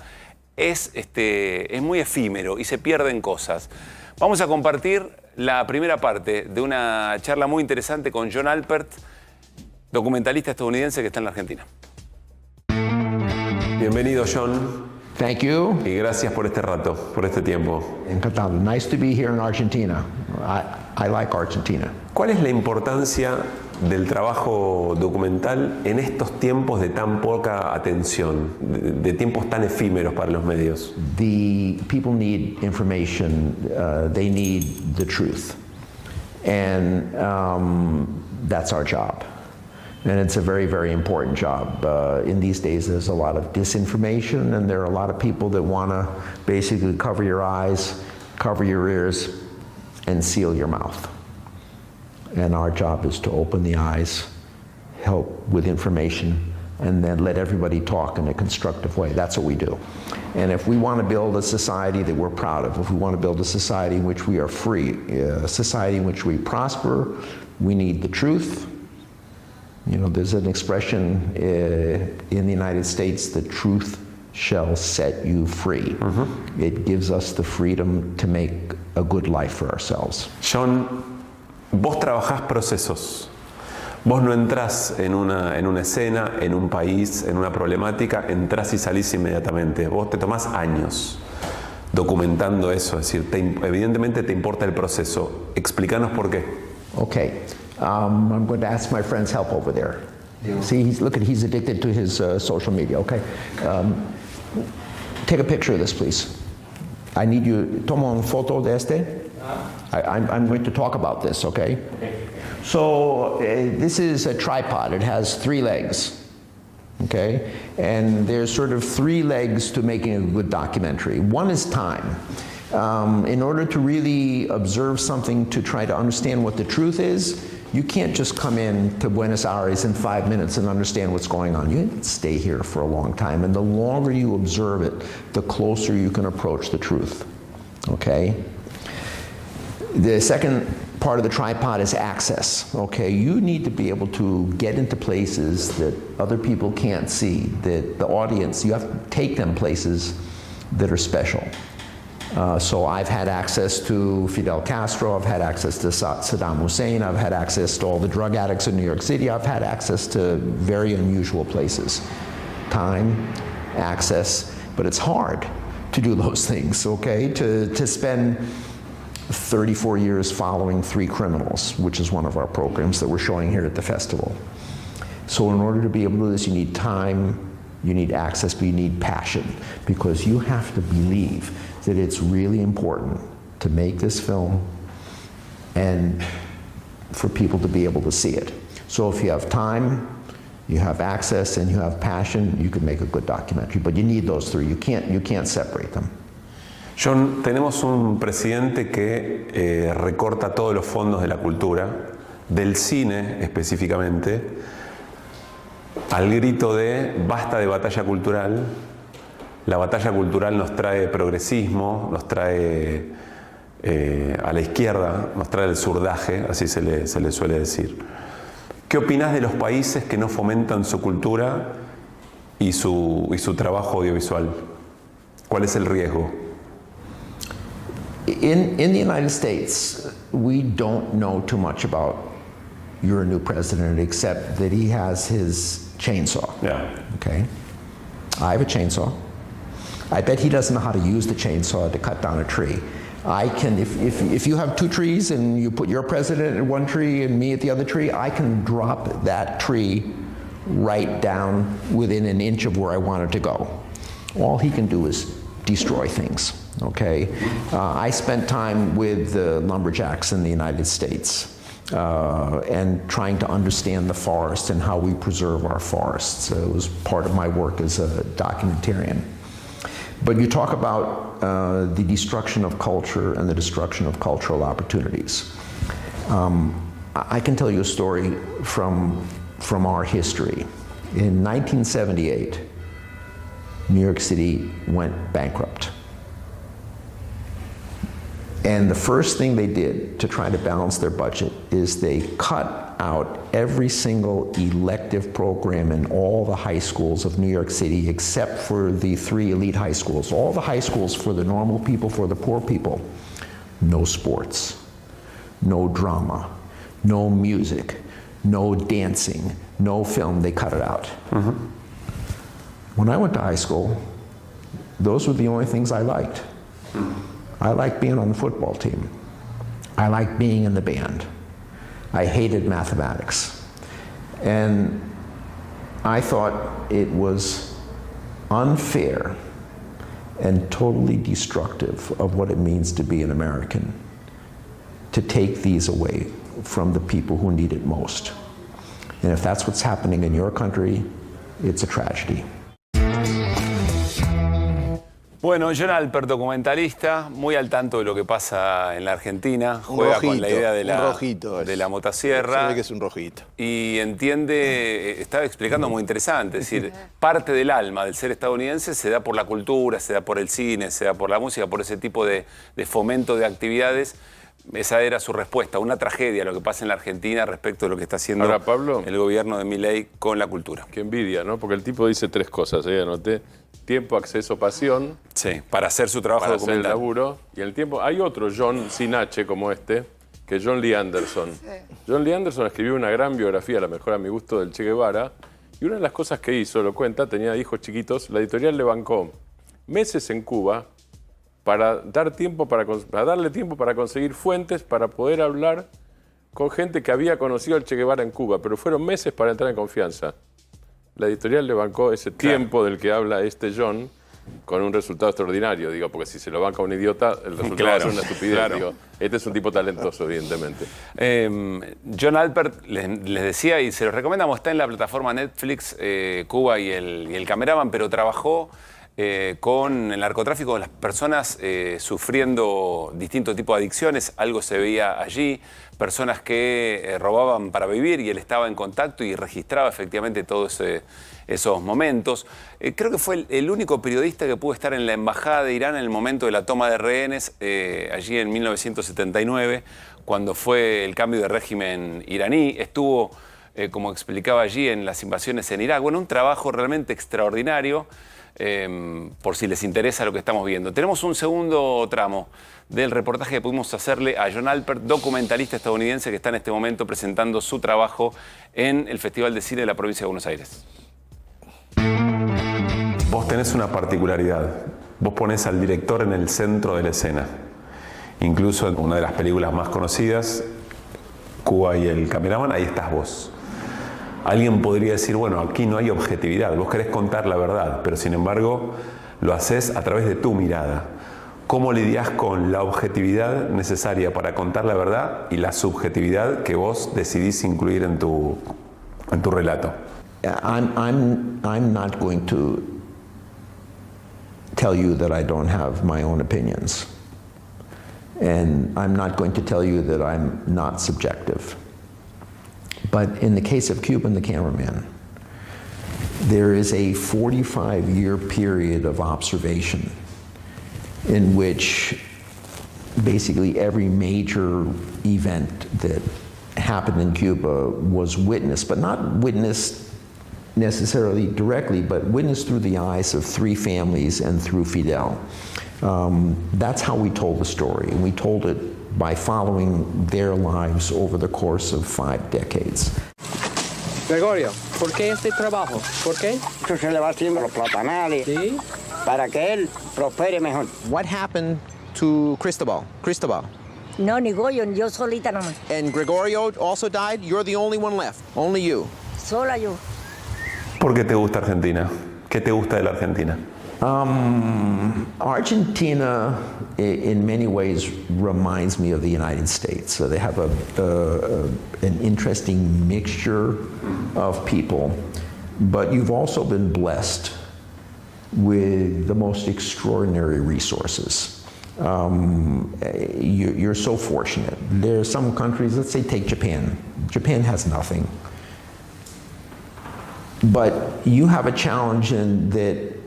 es muy efímero y se pierden cosas. Vamos a compartir la primera parte de una charla muy interesante con John Alpert, documentalista estadounidense que está en la Argentina. Bienvenido, John. Thank you. Y gracias por este rato, por este tiempo. Encantado. Nice to be here in Argentina. I like Argentina. ¿Cuál es la importancia del trabajo documental en estos tiempos de tan poca atención, de tiempos tan efímeros para los medios? The people need information. They need the truth. And that's our job. And it's a very, very important job. In these days, there's a lot of disinformation, and there are a lot of people that want to basically cover your eyes, cover your ears, and seal your mouth. And our job is to open the eyes, help with information, and then let everybody talk in a constructive way. That's what we do. And if we want to build a society that we're proud of, if we want to build a society in which we are free, a society in which we prosper, we need the truth. You know, there's an expression in the United States that truth shall set you free. It gives us the freedom to make a good life for ourselves. John, vos trabajás procesos. Vos no entrás en una escena, en un país, en una problemática, entrás y salís inmediatamente. Vos te tomás años documentando eso, es decir, evidentemente te importa el proceso. Explícanos por qué. Okay, I'm going to ask my friend's help over there. See, he's addicted to his social media, okay? Take a picture of this, please. I need you, toma una foto de este. I'm going to talk about this, okay? So this is a tripod. It has 3 legs, okay? And there's sort of 3 legs to making a good documentary. One is time. In order to really observe something, to try to understand what the truth is, you can't just come in to Buenos Aires in 5 minutes and understand what's going on. You stay here for a long time, and the longer you observe it, the closer you can approach the truth, okay? The second part of the tripod is access, okay? You need to be able to get into places that other people can't see, that the audience, you have to take them places that are special. So I've had access to Fidel Castro, I've had access to Saddam Hussein, I've had access to all the drug addicts in New York City, I've had access to very unusual places. Time, access, but it's hard to do those things, okay? To spend 34 years following 3 criminals, which is one of our programs that we're showing here at the festival. So in order to be able to do this, you need time, you need access, but you need passion, because you have to believe that it's really important to make this film and for people to be able to see it. So if you have time, you have access, and you have passion, you can make a good documentary. But you need those 3. You can't separate them. John, tenemos un presidente que recorta todos los fondos de la cultura, del cine específicamente, al grito de basta de batalla cultural. La batalla cultural nos trae progresismo, nos trae a la izquierda, nos trae el surdaje, así se le suele decir. ¿Qué opinás de los países que no fomentan su cultura y su trabajo audiovisual? ¿Cuál es el riesgo? In the United States, we don't know too much about your new president, except that he has his chainsaw. Yeah. Okay. I have a chainsaw. I bet he doesn't know how to use the chainsaw to cut down a tree. I can, if you have 2 trees and you put your president at one tree and me at the other tree, I can drop that tree right down within an inch of where I want it to go. All he can do is destroy things, okay? I spent time with the lumberjacks in the United States and trying to understand the forest and how we preserve our forests. It was part of my work as a documentarian. But you talk about the destruction of culture and the destruction of cultural opportunities. I can tell you a story from our history. In 1978, New York City went bankrupt. And the first thing they did to try to balance their budget is they cut out every single elective program in all the high schools of New York City except for the 3 elite high schools. All the high schools for the normal people, for the poor people. No sports, no drama, no music, no dancing, no film. They cut it out. When I went to high school, those were the only things I liked. I liked being on the football team. I liked being in the band. I hated mathematics. And I thought it was unfair and totally destructive of what it means to be an American to take these away from the people who need it most. And if that's what's happening in your country, it's a tragedy. Bueno, John Alpert, documentalista, muy al tanto de lo que pasa en la Argentina, juega con la idea de la motosierra. Se ve que es un rojito. Y entiende, estaba explicando muy interesante, es decir, parte del alma del ser estadounidense se da por la cultura, se da por el cine, se da por la música, por ese tipo de fomento de actividades. Esa era su respuesta, una tragedia lo que pasa en la Argentina respecto de lo que está haciendo ahora, Pablo, el gobierno de Milei con la cultura. Qué envidia, ¿no? Porque el tipo dice 3 cosas, anoté. tiempo, acceso, pasión. Sí, para hacer su trabajo para hacer el documental. laburo. Y en el tiempo hay otro John sin H como este, que es John Lee Anderson. John Lee Anderson escribió una gran biografía, a lo mejor a mi gusto, del Che Guevara. Y una de las cosas que hizo, lo cuenta, tenía hijos chiquitos, la editorial le bancó meses en Cuba para darle tiempo para conseguir fuentes para poder hablar con gente que había conocido al Che Guevara en Cuba, pero fueron meses para entrar en confianza. La editorial le bancó ese tiempo del que habla este John con un resultado extraordinario, digo, porque si se lo banca un idiota, el resultado va a ser una estupidez. Digo, este es un tipo talentoso, evidentemente. John Alpert les decía, y se los recomendamos, está en la plataforma Netflix, Cuba y el Cameraman, pero trabajó con el narcotráfico, con las personas sufriendo distintos tipos de adicciones. Algo se veía allí, personas que robaban para vivir, y él estaba en contacto y registraba efectivamente todos esos momentos. Creo que fue el único periodista que pudo estar en la embajada de Irán en el momento de la toma de rehenes, allí en 1979, cuando fue el cambio de régimen iraní. Estuvo, como explicaba allí, en las invasiones en Irak. Bueno, un trabajo realmente extraordinario. Por si les interesa lo que estamos viendo. Tenemos un segundo tramo del reportaje que pudimos hacerle a John Alpert, documentalista estadounidense que está en este momento presentando su trabajo en el Festival de Cine de la provincia de Buenos Aires. Vos tenés una particularidad. Vos ponés al director en el centro de la escena. Incluso en una de las películas más conocidas, Cuba y el Cameraman, ahí estás vos. Alguien podría decir, bueno, aquí no hay objetividad, vos querés contar la verdad, pero sin embargo lo haces a través de tu mirada. ¿Cómo lidias con la objetividad necesaria para contar la verdad y la subjetividad que vos decidís incluir en tu relato? I'm not going to tell you that I don't have my own opinions. And I'm not going to tell you that I'm not subjective. But in the case of Cuba and the Cameraman, there is a 45-year period of observation in which basically every major event that happened in Cuba was witnessed, but not witnessed necessarily directly, but witnessed through the eyes of three families and through Fidel. That's how we told the story, and we told it by following their lives over the course of 5 decades. Gregorio, ¿por qué este trabajo? ¿Por qué? Esto se le va haciendo los platanales para que él prospere mejor. What happened to Cristobal? No, ni Goyo, ni yo solita nomás. And Gregorio also died? You're the only one left. Only you. Sola yo. ¿Por qué te gusta Argentina? ¿Qué te gusta de la Argentina? Argentina, in many ways, reminds me of the United States. So they have an interesting mixture of people, but you've also been blessed with the most extraordinary resources. You're so fortunate. There are some countries, let's say take Japan. Japan has nothing. But you have a challenge in that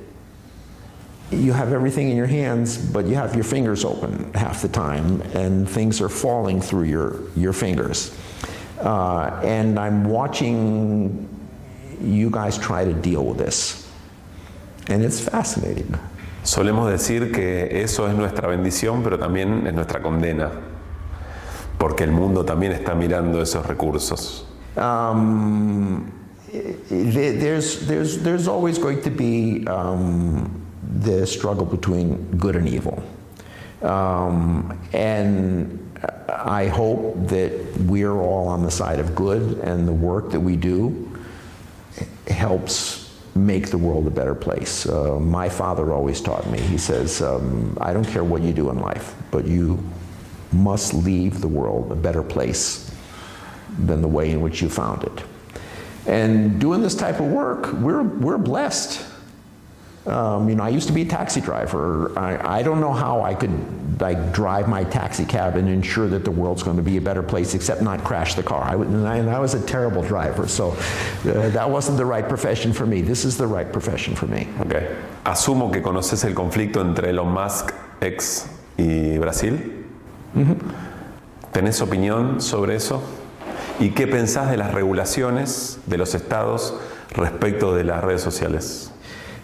you have everything in your hands, but you have your fingers open half the time, and things are falling through your fingers. And I'm watching you guys try to deal with this, and it's fascinating. Solemos decir que eso es nuestra bendición, pero también es nuestra condena, porque el mundo también está mirando esos recursos. There's always going to be the struggle between good and evil. And I hope that we're all on the side of good, and the work that we do helps make the world a better place. My father always taught me, he says, I don't care what you do in life, but you must leave the world a better place than the way in which you found it. And doing this type of work, we're blessed. I used to be a taxi driver. I don't know how I could drive my taxi cab and ensure that the world's going to be a better place, except not crash the car. I was a terrible driver, so that wasn't the right profession for me. This is the right profession for me. Okay. Asumo que conoces el conflicto entre Elon Musk, ex, y Brasil. ¿Tenés opinión sobre eso? ¿Y qué pensás de las regulaciones de los estados respecto de las redes sociales?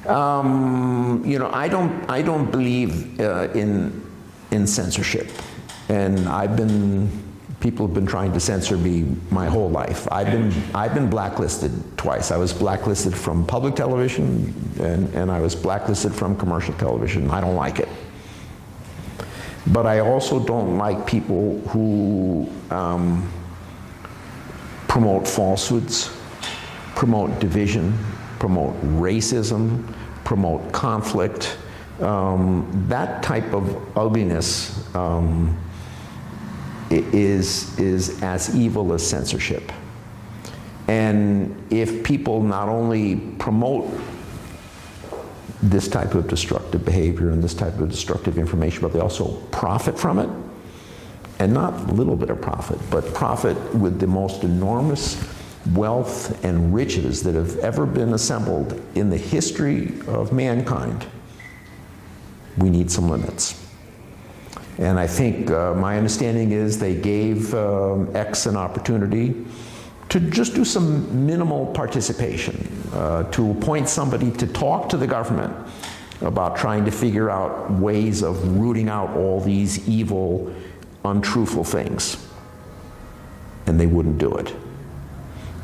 You know, I don't believe in censorship, and people have been trying to censor me my whole life. I've been blacklisted twice. I was blacklisted from public television, and I was blacklisted from commercial television. I don't like it. But I also don't like people who promote falsehoods, promote division, promote racism, promote conflict. That type of ugliness is as evil as censorship. And if people not only promote this type of destructive behavior and this type of destructive information, but they also profit from it, and not a little bit of profit, but profit with the most enormous wealth and riches that have ever been assembled in the history of mankind, we need some limits. And I think my understanding is they gave X an opportunity to just do some minimal participation, to appoint somebody to talk to the government about trying to figure out ways of rooting out all these evil, untruthful things. And they wouldn't do it.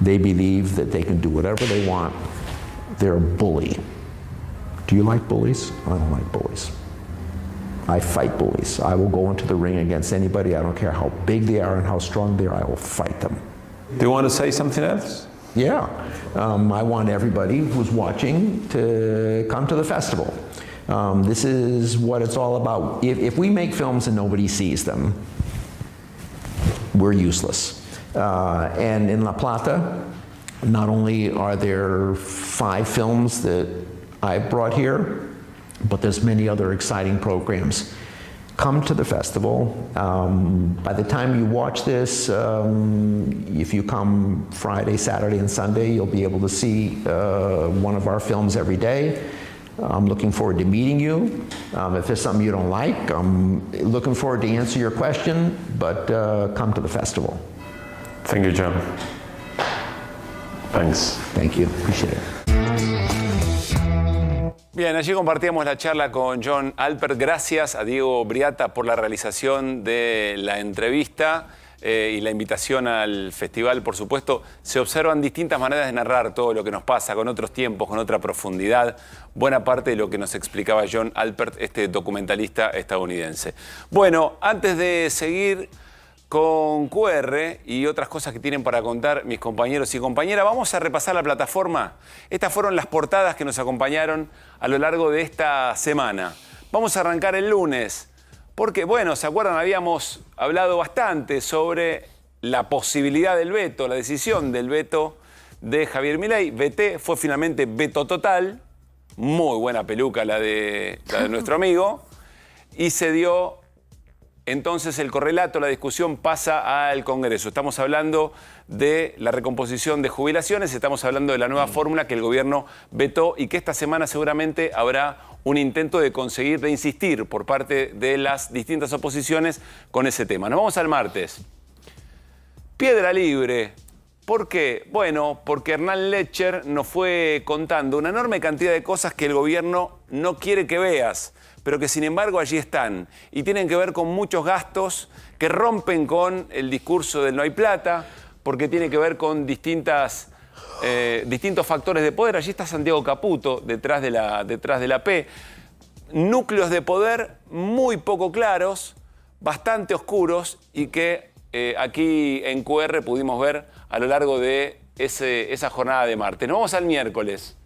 They believe that they can do whatever they want. They're a bully. Do you like bullies? I don't like bullies. I fight bullies. I will go into the ring against anybody. I don't care how big they are and how strong they are. I will fight them. Do you want to say something else? Yeah. I want everybody who's watching to come to the festival. This is what it's all about. If we make films and nobody sees them, we're useless. And in La Plata, not only are there 5 films that I brought here, but there's many other exciting programs. Come to the festival. By the time you watch this, if you come Friday, Saturday, and Sunday, you'll be able to see one of our films every day. I'm looking forward to meeting you. If there's something you don't like, I'm looking forward to answer your question, but come to the festival. Thank you, John. Thanks. Thank you. Appreciate it. Bien, allí compartíamos la charla con John Alpert. Gracias a Diego Briata por la realización de la entrevista y la invitación al festival, por supuesto. Se observan distintas maneras de narrar todo lo que nos pasa, con otros tiempos, con otra profundidad. Buena parte de lo que nos explicaba John Alpert, este documentalista estadounidense. Bueno, antes de seguir con QR y otras cosas que tienen para contar mis compañeros y compañeras, vamos a repasar la plataforma. Estas fueron las portadas que nos acompañaron a lo largo de esta semana. Vamos a arrancar el lunes, porque, bueno, ¿se acuerdan? Habíamos hablado bastante sobre la posibilidad del veto, la decisión del veto de Javier Milei. Veté, fue finalmente veto total. Muy buena peluca la de nuestro amigo. Y se dio... Entonces el correlato, la discusión pasa al Congreso. Estamos hablando de la recomposición de jubilaciones, estamos hablando de la nueva fórmula que el gobierno vetó y que esta semana seguramente habrá un intento de conseguir, de insistir por parte de las distintas oposiciones con ese tema. Nos vamos al martes. Piedra libre. ¿Por qué? Bueno, porque Hernán Lecher nos fue contando una enorme cantidad de cosas que el gobierno no quiere que veas, pero que sin embargo allí están y tienen que ver con muchos gastos que rompen con el discurso del no hay plata, porque tiene que ver con distintos factores de poder. Allí está Santiago Caputo detrás de la P. Núcleos de poder muy poco claros, bastante oscuros y que aquí en QR pudimos ver a lo largo de esa jornada de martes. Nos vamos al miércoles.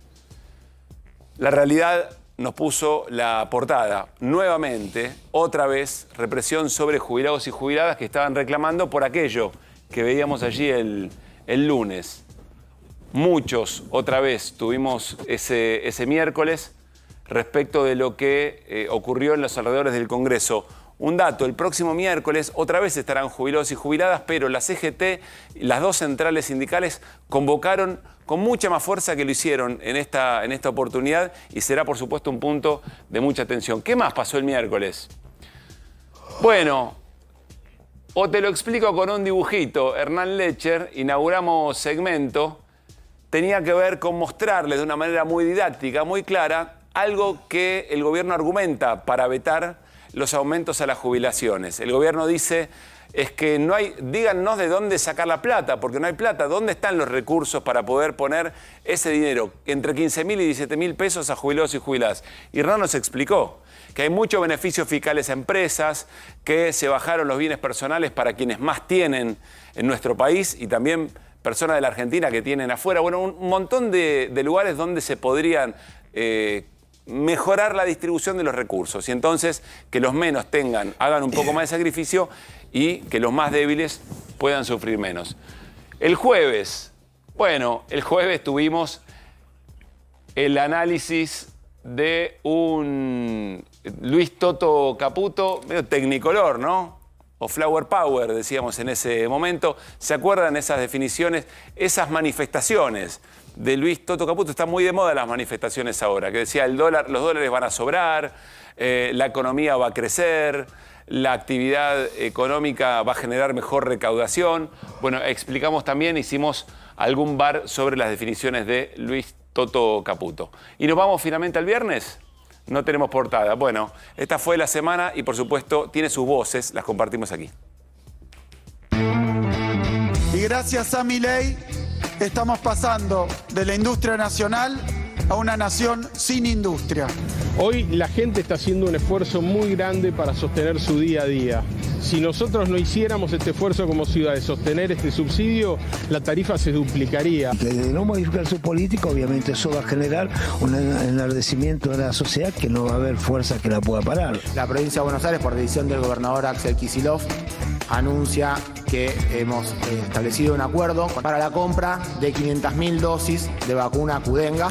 La realidad nos puso la portada. Nuevamente, otra vez, represión sobre jubilados y jubiladas que estaban reclamando por aquello que veíamos allí el lunes. Muchos, otra vez, tuvimos ese miércoles respecto de lo que ocurrió en los alrededores del Congreso. Un dato, el próximo miércoles otra vez estarán jubilados y jubiladas, pero la CGT y las 2 centrales sindicales convocaron con mucha más fuerza que lo hicieron en esta oportunidad y será, por supuesto, un punto de mucha atención. ¿Qué más pasó el miércoles? Bueno, o te lo explico con un dibujito. Hernán Lecher, inauguramos segmento tenía que ver con mostrarles de una manera muy didáctica, muy clara, algo que el gobierno argumenta para vetar los aumentos a las jubilaciones. El gobierno dice, es que no hay, díganos de dónde sacar la plata, porque no hay plata. ¿Dónde están los recursos para poder poner ese dinero entre 15.000 y 17.000 pesos a jubilados y jubiladas? Y Hernán nos explicó que hay muchos beneficios fiscales a empresas, que se bajaron los bienes personales para quienes más tienen en nuestro país y también personas de la Argentina que tienen afuera. Bueno, un montón de lugares donde se podrían mejorar la distribución de los recursos y entonces que los menos hagan un poco más de sacrificio y que los más débiles puedan sufrir menos. El jueves tuvimos el análisis de un Luis Toto Caputo, medio tecnicolor, ¿no? O flower power, decíamos en ese momento. ¿Se acuerdan esas definiciones, esas manifestaciones de Luis Toto Caputo? Están muy de moda las manifestaciones ahora, que decía los dólares van a sobrar, la economía va a crecer, la actividad económica va a generar mejor recaudación. Bueno, explicamos también, hicimos algún bar sobre las definiciones de Luis Toto Caputo. Y nos vamos finalmente al viernes. No tenemos portada. Bueno, esta fue la semana y por supuesto tiene sus voces, las compartimos aquí. Y gracias a Milei estamos pasando de la industria nacional a una nación sin industria. Hoy la gente está haciendo un esfuerzo muy grande para sostener su día a día. Si nosotros no hiciéramos este esfuerzo como ciudad de sostener este subsidio, la tarifa se duplicaría. De no modificar su política, obviamente eso va a generar un enardecimiento de la sociedad que no va a haber fuerza que la pueda parar. La provincia de Buenos Aires, por decisión del gobernador Axel Kicillof, anuncia que hemos establecido un acuerdo para la compra de 500.000 dosis de vacuna Qdenga.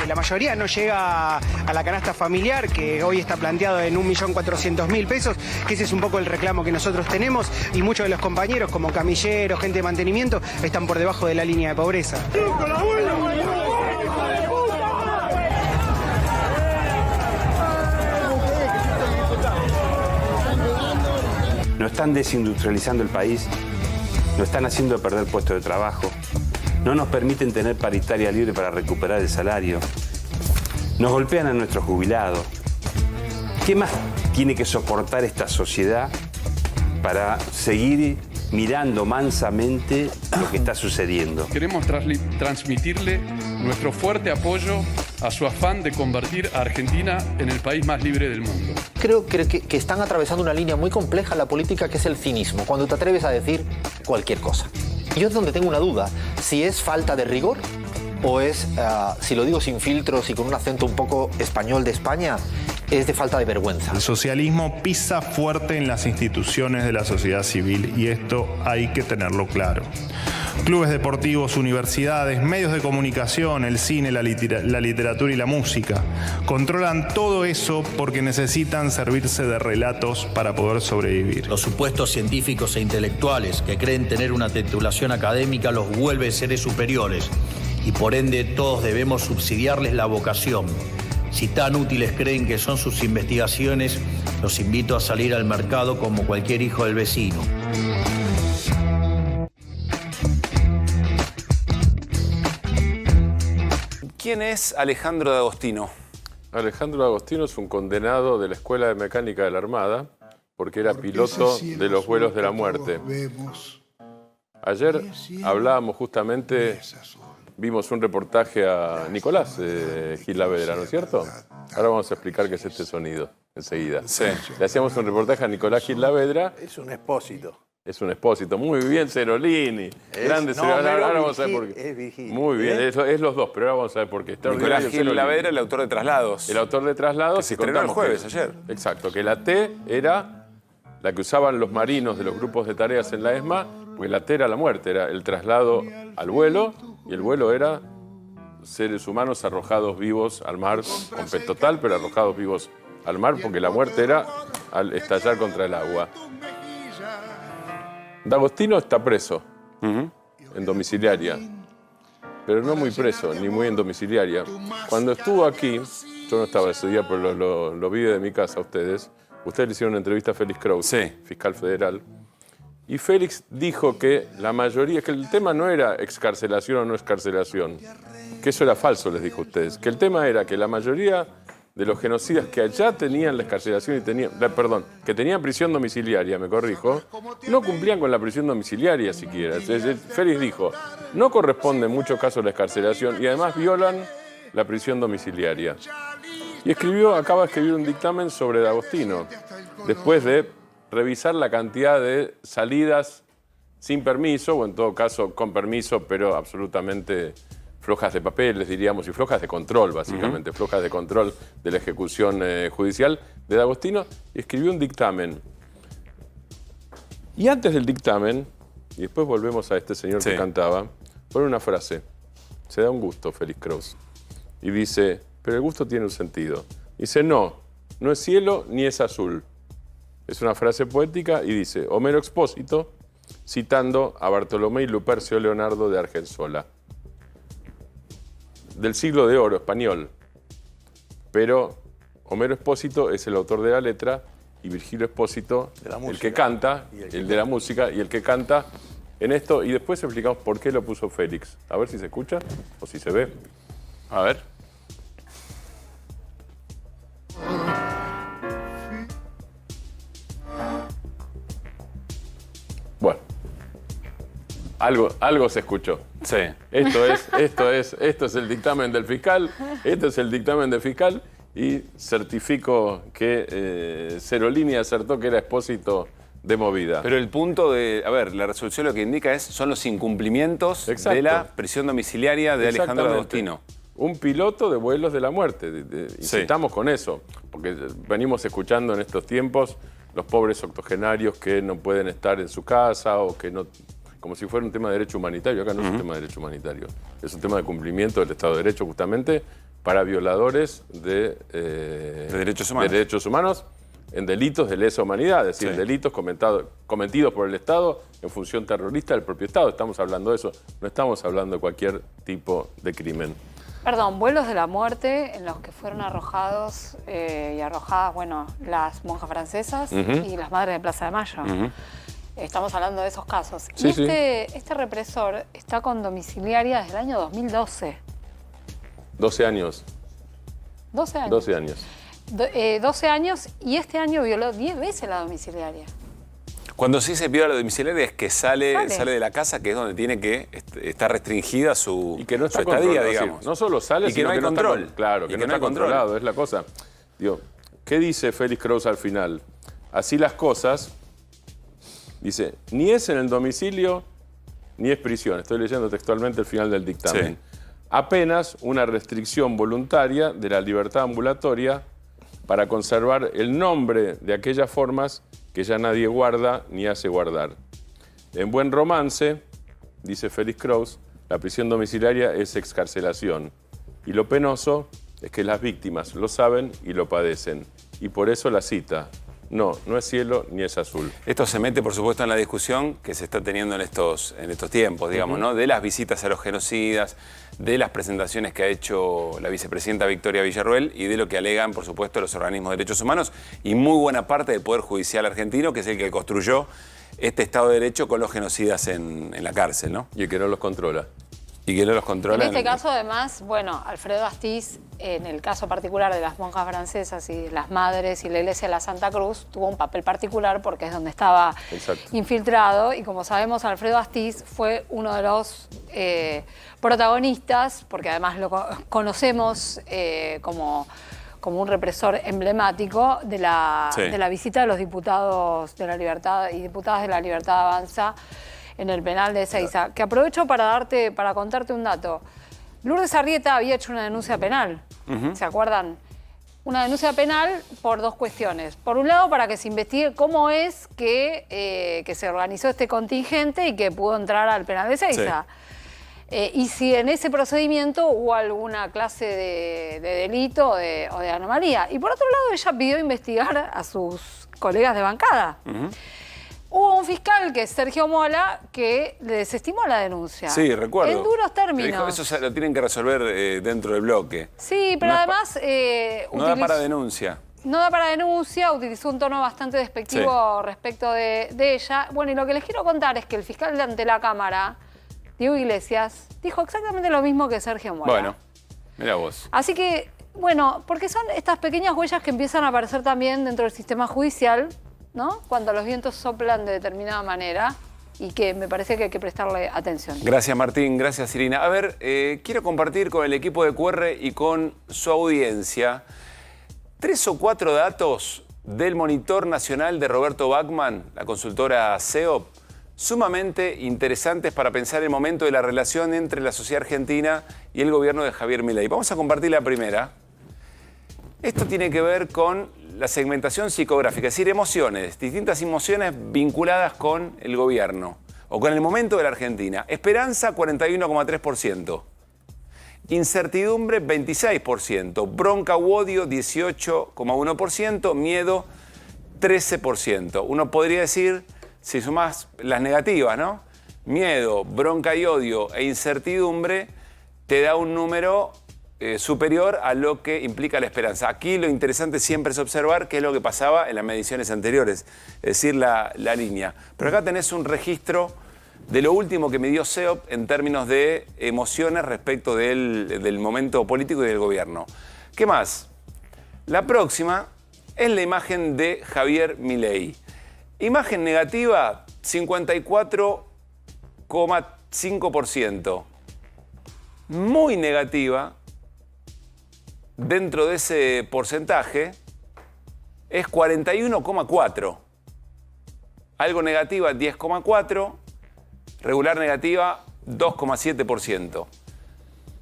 La mayoría no llega a la canasta familiar, que hoy está planteado en 1.400.000 pesos, que ese es un poco el reclamo que nosotros tenemos, y muchos de los compañeros, como camilleros, gente de mantenimiento, están por debajo de la línea de pobreza. Nos están desindustrializando el país, nos están haciendo perder puestos de trabajo, no nos permiten tener paritaria libre para recuperar el salario, nos golpean a nuestros jubilados. ¿Qué más tiene que soportar esta sociedad para seguir mirando mansamente lo que está sucediendo? Queremos transmitirle nuestro fuerte apoyo a su afán de convertir a Argentina en el país más libre del mundo. Creo que están atravesando una línea muy compleja en la política, que es el cinismo, cuando te atreves a decir cualquier cosa. Yo es donde tengo una duda, si es falta de rigor o es, si lo digo sin filtros y con un acento un poco español de España, es de falta de vergüenza. El socialismo pisa fuerte en las instituciones de la sociedad civil y esto hay que tenerlo claro. Clubes deportivos, universidades, medios de comunicación, el cine, la literatura y la música controlan todo eso porque necesitan servirse de relatos para poder sobrevivir. Los supuestos científicos e intelectuales que creen tener una titulación académica los vuelve seres superiores y por ende todos debemos subsidiarles la vocación. Si tan útiles creen que son sus investigaciones, los invito a salir al mercado como cualquier hijo del vecino. ¿Quién es Alejandro de Agostino? Alejandro de Agostino es un condenado de la Escuela de Mecánica de la Armada porque era piloto de los vuelos de la muerte. Ayer hablábamos justamente, vimos un reportaje a Nicolás Gislavedra, ¿no es cierto? Ahora vamos a explicar qué es este sonido enseguida. Sí. Le hacíamos un reportaje a Nicolás Gislavedra. Es un expósito. Es un expósito. Muy bien, Cerolini. Grande Cerolini. Ahora vamos a ver por qué. Es Vigil. Muy bien, es los dos, pero ahora vamos a ver por qué. Nicolás Gislavedra, el autor de Traslados. El autor de Traslados. Que se estrenó el jueves, ayer. Exacto, que la T era la que usaban los marinos de los grupos de tareas en la ESMA, porque la T era la muerte, era el traslado al vuelo, y el vuelo era seres humanos arrojados vivos al mar, con pez total, pero arrojados vivos al mar, porque la muerte era al estallar contra el agua. D'Agostino está preso, en domiciliaria, pero no muy preso, ni muy en domiciliaria. Cuando estuvo aquí, yo no estaba ese día, pero lo vi de mi casa a ustedes. Ustedes le hicieron una entrevista a Félix Krause, fiscal federal, Y Félix dijo que la mayoría, que el tema no era excarcelación o no excarcelación, que eso era falso, les dijo a ustedes, que el tema era que la mayoría de los genocidas que allá tenían la excarcelación y que tenían prisión domiciliaria, me corrijo, no cumplían con la prisión domiciliaria siquiera. Félix dijo, no corresponde en muchos casos la excarcelación y además violan la prisión domiciliaria. Y acaba de escribir un dictamen sobre D'Agostino, después de revisar la cantidad de salidas sin permiso, o en todo caso con permiso, pero absolutamente flojas de papeles, diríamos, y flojas de control, básicamente, flojas de control de la ejecución judicial de D'Agostino, y escribió un dictamen. Y antes del dictamen, y después volvemos a este señor que cantaba, pone una frase, se da un gusto, Félix Kraus, y dice, pero el gusto tiene un sentido. Dice, no es cielo ni es azul. Es una frase poética y dice, Homero Expósito, citando a Bartolomé y Lupercio Leonardo de Argensola, del siglo de oro español. Pero Homero Expósito es el autor de la letra y Virgilio Expósito, el que canta, el de la música y el que canta en esto. Y después explicamos por qué lo puso Félix. A ver si se escucha o si se ve. A ver. Bueno, algo se escuchó. Sí. Esto es el dictamen del fiscal, y certifico que Cerolini acertó que era Expósito de movida. Pero el punto de, la resolución lo que indica son los incumplimientos de la prisión domiciliaria de Alejandro D'Agostino. Un piloto de vuelos de la muerte, insistamos con eso, porque venimos escuchando en estos tiempos los pobres octogenarios que no pueden estar en su casa o que no, como si fuera un tema de derecho humanitario. Acá no es un tema de derecho humanitario, es un tema de cumplimiento del Estado de Derecho justamente para violadores de derechos humanos en delitos de lesa humanidad, es decir, delitos cometidos por el Estado en función terrorista del propio Estado. Estamos hablando de eso, no estamos hablando de cualquier tipo de crimen. Perdón, vuelos de la muerte en los que fueron arrojados y arrojadas, las monjas francesas y las madres de Plaza de Mayo. Estamos hablando de esos casos. Sí, y este represor está con domiciliaria desde el año 2012. 12 años. 12 años. 12 años. 12 años y este año violó 10 veces la domiciliaria. Cuando sí se viola la domiciliaria es que sale de la casa, que es donde tiene que estar restringida su estadía, digamos. No solo sale, y que no hay control. Claro, que no está controlado, es la cosa. Digo, ¿qué dice Félix Kraus al final? Así las cosas, dice, ni es en el domicilio, ni es prisión. Estoy leyendo textualmente el final del dictamen. Apenas una restricción voluntaria de la libertad ambulatoria para conservar el nombre de aquellas formas que ya nadie guarda ni hace guardar. En buen romance, dice Félix Kraus, la prisión domiciliaria es excarcelación. Y lo penoso es que las víctimas lo saben y lo padecen. Y por eso la cita. No es cielo ni es azul. Esto se mete, por supuesto, en la discusión que se está teniendo en estos tiempos, digamos, ¿no? De las visitas a los genocidas, de las presentaciones que ha hecho la vicepresidenta Victoria Villarruel y de lo que alegan, por supuesto, los organismos de derechos humanos y muy buena parte del Poder Judicial argentino, que es el que construyó este Estado de Derecho con los genocidas en la cárcel, ¿no? Y el que no los controla. Y que no los controla. En este caso, además, Alfredo Astiz, en el caso particular de las monjas francesas y las madres y la iglesia de la Santa Cruz, tuvo un papel particular porque es donde estaba infiltrado. Y como sabemos, Alfredo Astiz fue uno de los protagonistas, porque además lo conocemos como un represor emblemático de la visita de los diputados de la Libertad y diputadas de la Libertad Avanza en el penal de Ezeiza, que aprovecho para contarte un dato. Lourdes Arrieta había hecho una denuncia penal, ¿se acuerdan? Una denuncia penal por dos cuestiones. Por un lado, para que se investigue cómo es que se organizó este contingente y que pudo entrar al penal de Ezeiza. Y si en ese procedimiento hubo alguna clase de delito o de anomalía. Y por otro lado, ella pidió investigar a sus colegas de bancada. Hubo un fiscal, que es Sergio Mola, que le desestimó la denuncia. Sí, recuerdo. En duros términos. Dijo, eso lo tienen que resolver dentro del bloque. Sí, pero además... no da para denuncia. no da para denuncia, utilizó un tono bastante despectivo respecto de ella. Bueno, y lo que les quiero contar es que el fiscal de ante la Cámara, Diego Iglesias, dijo exactamente lo mismo que Sergio Mora. Bueno, mira vos. Así que, bueno, porque son estas pequeñas huellas que empiezan a aparecer también dentro del sistema judicial, ¿no? Cuando los vientos soplan de determinada manera y que me parece que hay que prestarle atención. Gracias, Martín. Gracias, Irina. A ver, quiero compartir con el equipo de QR y con su audiencia 3 o 4 datos del Monitor Nacional de Roberto Bachman, la consultora CEOP, sumamente interesantes para pensar el momento de la relación entre la sociedad argentina y el gobierno de Javier Milei. Vamos a compartir la primera. Esto tiene que ver con la segmentación psicográfica, es decir, emociones, distintas emociones vinculadas con el gobierno o con el momento de la Argentina. Esperanza, 41,3%. Incertidumbre, 26%. Bronca u odio, 18,1%. Miedo, 13%. Uno podría decir, si sumás las negativas, ¿no? Miedo, bronca y odio e incertidumbre te da un número superior a lo que implica la esperanza. Aquí lo interesante siempre es observar qué es lo que pasaba en las mediciones anteriores, es decir, la línea. Pero acá tenés un registro de lo último que midió CEOP en términos de emociones respecto del momento político y del gobierno. ¿Qué más? La próxima es la imagen de Javier Milei. Imagen negativa, 54,5%. Muy negativa, dentro de ese porcentaje, es 41,4%. Algo negativa, 10,4%. Regular negativa, 2,7%.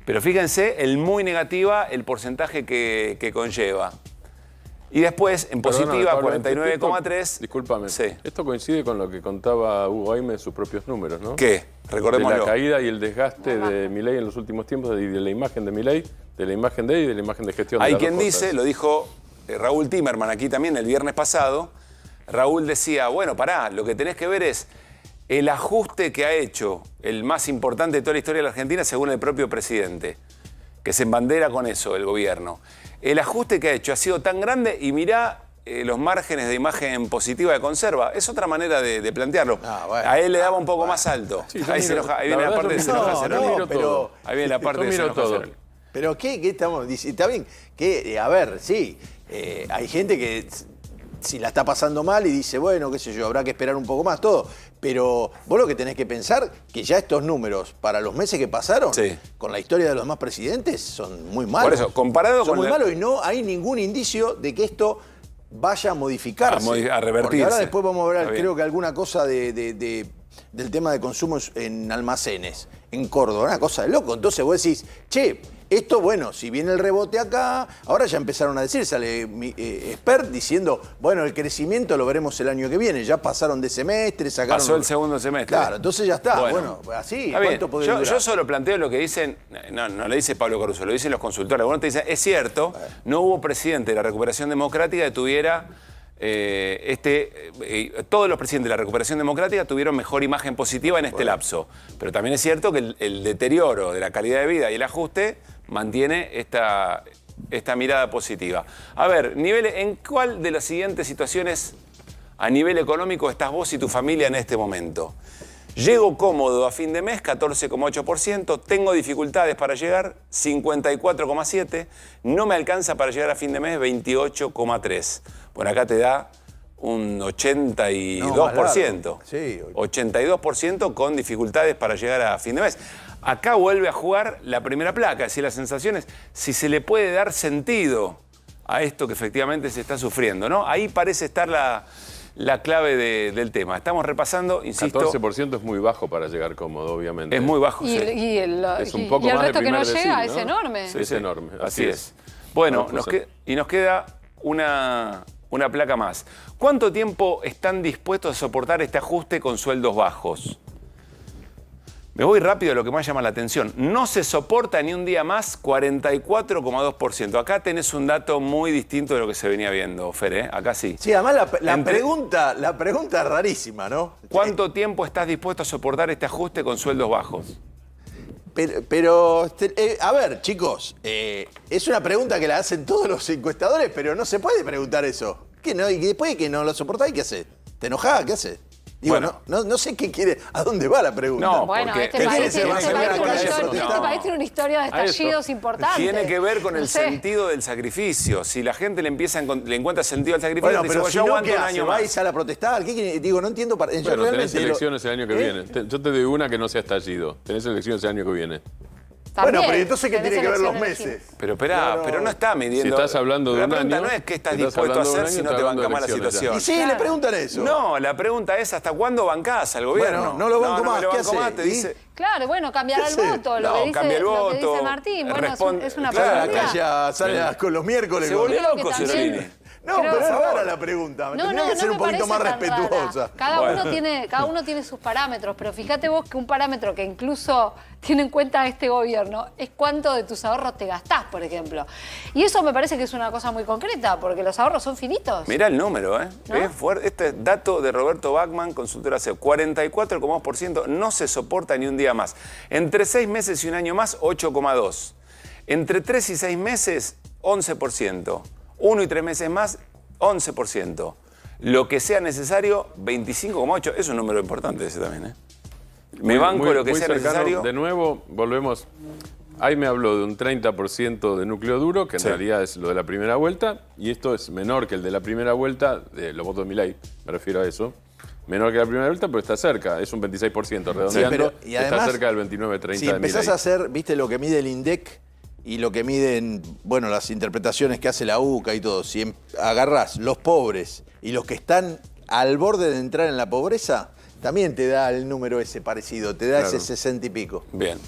Pero fíjense, el muy negativa, el porcentaje que conlleva. Y después, en positiva, 49,3%. Discúlpame. Sí. Esto coincide con lo que contaba Hugo Aime de sus propios números, ¿no? ¿Qué? Recordémoslo. De la caída y el desgaste de Milei en los últimos tiempos, y de la imagen de Milei, de la imagen de él y de la imagen de gestión de Hay las quien dos dice, cosas. lo dijo Raúl Timerman aquí también el viernes pasado, Raúl decía, bueno, pará, lo que tenés que ver es el ajuste que ha hecho el más importante de toda la historia de la Argentina según el propio presidente, que se embandera con eso el gobierno. El ajuste que ha hecho ha sido tan grande y mirá los márgenes de imagen positiva que conserva. Es otra manera de plantearlo. Bueno. A él le daba un poco más alto. Sí, ahí se enoja, ahí viene la parte de se enoja Ceroli. pero Ahí viene la parte de se enoja Ceroli. Pero ¿qué estamos diciendo? Está bien, que, a ver, sí, hay gente que si la está pasando mal y dice, bueno, qué sé yo, habrá que esperar un poco más, todo. Pero vos lo que tenés que pensar, que ya estos números, para los meses que pasaron, con la historia de los demás presidentes, son muy malos. Por eso, comparado son con muy malos y no hay ningún indicio de que esto vaya a modificarse. A revertirse. Porque ahora después vamos a ver, Está bien. creo que alguna cosa del tema de consumo en almacenes, en Córdoba, una cosa de loco. Entonces vos decís, che, esto, bueno, si viene el rebote acá, ahora ya empezaron a decir, sale Expert diciendo, bueno, el crecimiento lo veremos el año que viene, ya pasaron de semestre, sacaron... Pasó el segundo semestre. Claro, entonces ya está, bueno así, está bien. ¿cuánto podría durar? Yo solo planteo lo que dicen, no lo dice Pablo Caruso, lo dicen los consultores. Algunos te dicen, es cierto, no hubo presidente de la recuperación democrática que tuviera... todos los presidentes de la recuperación democrática tuvieron mejor imagen positiva en este lapso. Pero también es cierto que el deterioro de la calidad de vida y el ajuste mantiene esta mirada positiva. A ver, ¿en cuál de las siguientes situaciones a nivel económico estás vos y tu familia en este momento? Llego cómodo a fin de mes, 14,8%. Tengo dificultades para llegar, 54,7%. No me alcanza para llegar a fin de mes, 28,3%. Bueno, acá te da un 82%. Sí. 82% con dificultades para llegar a fin de mes. Acá vuelve a jugar la primera placa, es decir, las sensaciones, si se le puede dar sentido a esto que efectivamente se está sufriendo, ¿no? Ahí parece estar la clave del tema. Estamos repasando, insisto... 14% es muy bajo para llegar cómodo, obviamente. Es muy bajo, sí. Es un poco y el más de resto que no primer llega decil, es enorme. Sí, es enorme. Así es. Bueno, nos queda una placa más. ¿Cuánto tiempo están dispuestos a soportar este ajuste con sueldos bajos? Me voy rápido a lo que más llama la atención. No se soporta ni un día más, 44,2%. Acá tenés un dato muy distinto de lo que se venía viendo, Fer, ¿eh? Acá sí. Sí, además la pregunta es rarísima, ¿no? ¿Cuánto tiempo estás dispuesto a soportar este ajuste con sueldos bajos? Pero a ver, chicos, es una pregunta que la hacen todos los encuestadores, pero no se puede preguntar eso. ¿Qué no? Y después de que no lo soportáis, ¿qué haces? ¿Te enojás? ¿Qué haces? Digo, Bueno. no sé qué quiere, a dónde va la pregunta. No, Bueno, porque este país tiene una historia de estallidos importantes. Tiene que ver con No el sé. sentido del sacrificio. Si la gente le encuentra sentido al sacrificio, Bueno, dice, pero pues si yo no, aguanto ¿qué un hace? año más. ¿Vais a la protestar? Digo, no entiendo. Yo Bueno, tenés realmente elecciones el año que viene. Yo te digo una que no sea estallido. Tenés elecciones el año que viene. Bueno, pero entonces, ¿qué tiene que ver los meses? Pero espera, pero no está midiendo. Si estás hablando de la un pregunta año, no es qué estás si estás dispuesto a hablando de un hacer si año, no te estás hablando banca de más la elecciones situación. Y sí, le preguntan eso. No, la pregunta es ¿hasta cuándo bancás al gobierno? Bueno, no lo banco más, me lo ¿qué banco hace? más, te ¿Y? dice. Claro, bueno, cambiará el ¿Qué hace? voto, lo No, que dice, cambia el lo que voto, dice Martín. Bueno, responde- es una Claro, posibilidad. acá ya sale con los miércoles. Se volvió Creo que loco, también- Ciorolini. No, Creo- pero es rara la pregunta. Tendría que ser un me poquito más parece tan respetuosa. rara. Cada uno tiene sus parámetros, pero fíjate vos que un parámetro que incluso tiene en cuenta este gobierno es cuánto de tus ahorros te gastás, por ejemplo. Y eso me parece que es una cosa muy concreta, porque los ahorros son finitos. Mirá el número, ¿eh? ¿No? Es fuerte. Este dato de Roberto Bachman, consultora CEO, 44,2%, no se soporta ni un día más. Entre 6 meses y un año más, 8,2%. Entre 3 y 6 meses, 11%. 1 y 3 meses más, 11%. Lo que sea necesario, 25,8%. Es un número importante ese también, ¿eh? Me banco lo que muy sea cercano. necesario. De nuevo, volvemos. Ahí me habló de un 30% de núcleo duro, que en realidad es lo de la primera vuelta, y esto es menor que el de la primera vuelta, de los votos de Milei, me refiero a eso. Menor que la primera vuelta, pero está cerca, es un 26%, redondeando, Sí, y además, está cerca del 29-30% si de empezás Milei. a hacer, viste, lo que mide el INDEC y lo que miden, bueno, las interpretaciones que hace la UCA y todo, si agarrás los pobres y los que están al borde de entrar en la pobreza, también te da el número ese parecido, te da Claro. ese 60 y pico. Bien.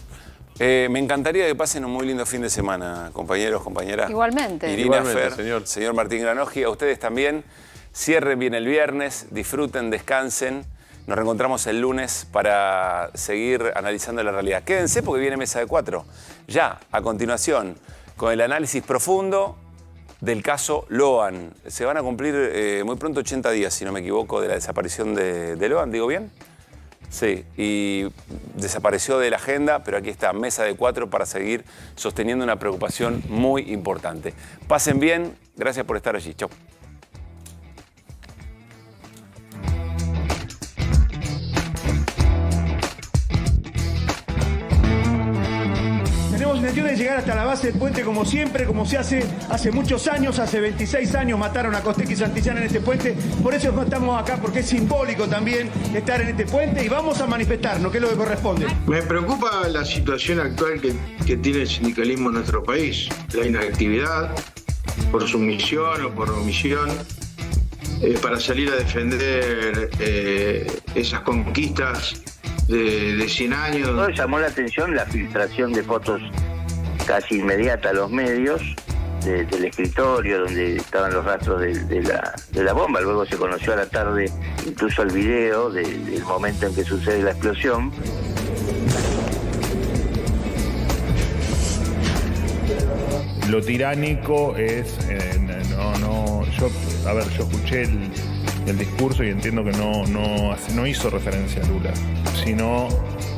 Me encantaría que pasen un muy lindo fin de semana, compañeros, compañeras. Igualmente. Irina, Igualmente, Fer, señor Martín Granoji, a ustedes también. Cierren bien el viernes, disfruten, descansen. Nos reencontramos el lunes para seguir analizando la realidad. Quédense porque viene Mesa de Cuatro. Ya, a continuación, con el análisis profundo del caso Loan. Se van a cumplir muy pronto 80 días, si no me equivoco, de la desaparición de Loan. ¿Digo bien? Sí, y desapareció de la agenda, pero aquí está, Mesa de Cuatro para seguir sosteniendo una preocupación muy importante. Pasen bien, gracias por estar allí. Chau. Tenemos intención de llegar hasta la base del puente como siempre, como se hace muchos años, hace 26 años mataron a Costequi y Santillana en este puente, por eso estamos acá, porque es simbólico también estar en este puente y vamos a manifestarnos, que es lo que corresponde. Me preocupa la situación actual que tiene el sindicalismo en nuestro país, la inactividad, por sumisión o por omisión, para salir a defender esas conquistas de 100 años. Todo llamó la atención la filtración de fotos casi inmediata a los medios del escritorio donde estaban los rastros de la bomba. Luego se conoció a la tarde incluso el video del momento en que sucede la explosión. Lo tiránico es, yo escuché el discurso y entiendo que no hizo referencia a Lula, sino...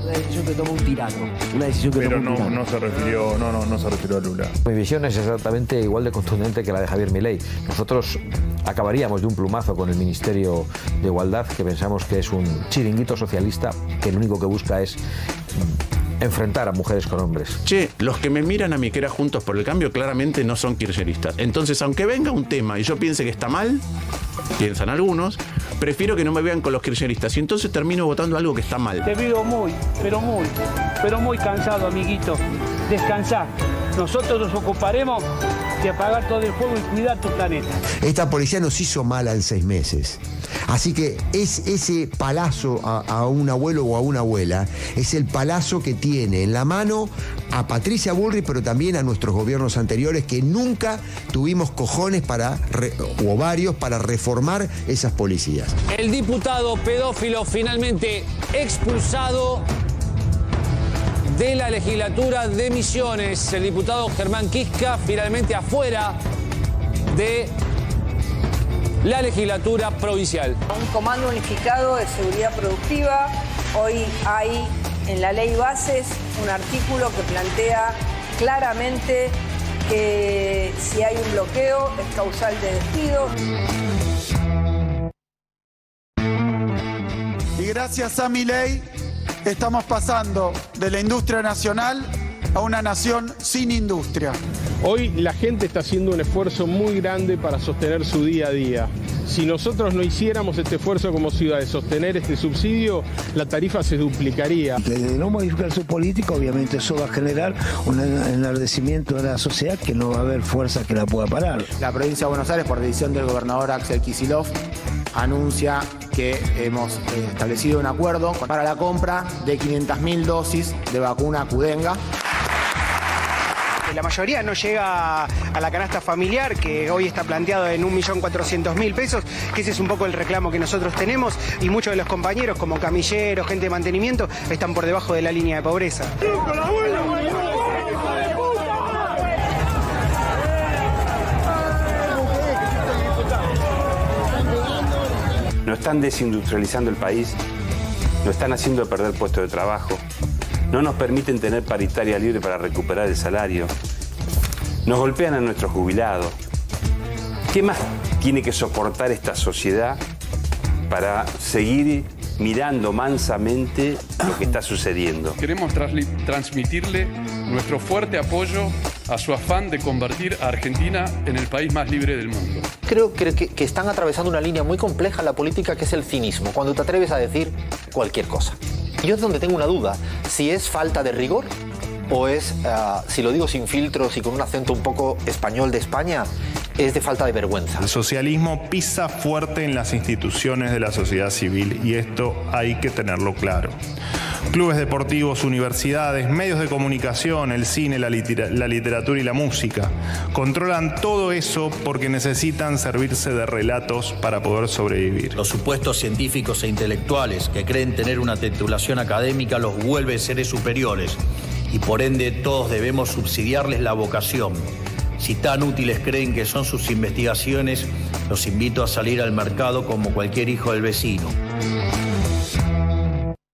Una decisión que tomó un tirano. Una decisión que Pero tomó un tirano. no se refirió a Lula. Mi visión es exactamente igual de contundente que la de Javier Milei. Nosotros acabaríamos de un plumazo con el Ministerio de Igualdad, que pensamos que es un chiringuito socialista que lo único que busca es enfrentar a mujeres con hombres. Che, los que me miran a mí que era Juntos por el Cambio claramente no son kirchneristas. Entonces, aunque venga un tema y yo piense que está mal, piensan algunos, prefiero que no me vean con los kirchneristas y entonces termino votando algo que está mal. Te veo muy cansado, amiguito. Descansá. Nosotros nos ocuparemos de apagar todo el fuego y cuidar tu planeta. Esta policía nos hizo mal en 6 meses. Así que es ese palazo a un abuelo o a una abuela, es el palazo que tiene en la mano a Patricia Bullrich, pero también a nuestros gobiernos anteriores que nunca tuvimos cojones o ovarios para reformar esas policías. El diputado pedófilo finalmente expulsado de la legislatura de Misiones. El diputado Germán Quisca finalmente afuera de la legislatura provincial. Un comando unificado de seguridad productiva. Hoy hay en la ley bases un artículo que plantea claramente que si hay un bloqueo es causal de despido. Y gracias a mi ley estamos pasando de la industria nacional a una nación sin industria. Hoy la gente está haciendo un esfuerzo muy grande para sostener su día a día. Si nosotros no hiciéramos este esfuerzo como ciudad de sostener este subsidio, la tarifa se duplicaría. De no modificar su política, obviamente eso va a generar un enardecimiento de la sociedad que no va a haber fuerza que la pueda parar. La provincia de Buenos Aires, por decisión del gobernador Axel Kicillof, anuncia que hemos establecido un acuerdo para la compra de 500.000 dosis de vacuna Qdenga. La mayoría no llega a la canasta familiar, que hoy está planteado en 1.400.000 pesos, que ese es un poco el reclamo que nosotros tenemos, y muchos de los compañeros, como camilleros, gente de mantenimiento, están por debajo de la línea de pobreza. Nos están desindustrializando el país, nos están haciendo perder puestos de trabajo, no nos permiten tener paritaria libre para recuperar el salario, nos golpean a nuestros jubilados. ¿Qué más tiene que soportar esta sociedad para seguir mirando mansamente lo que está sucediendo? Queremos transmitirle nuestro fuerte apoyo a su afán de convertir a Argentina en el país más libre del mundo. Creo que están atravesando una línea muy compleja en la política, que es el cinismo, cuando te atreves a decir cualquier cosa. Y yo es donde tengo una duda, si es falta de rigor o es, si lo digo sin filtros y con un acento un poco español de España, es de falta de vergüenza. El socialismo pisa fuerte en las instituciones de la sociedad civil y esto hay que tenerlo claro. Clubes deportivos, universidades, medios de comunicación, el cine, la literatura y la música controlan todo eso porque necesitan servirse de relatos para poder sobrevivir. Los supuestos científicos e intelectuales que creen tener una titulación académica los vuelve seres superiores y por ende todos debemos subsidiarles la vocación. Si tan útiles creen que son sus investigaciones, los invito a salir al mercado como cualquier hijo del vecino.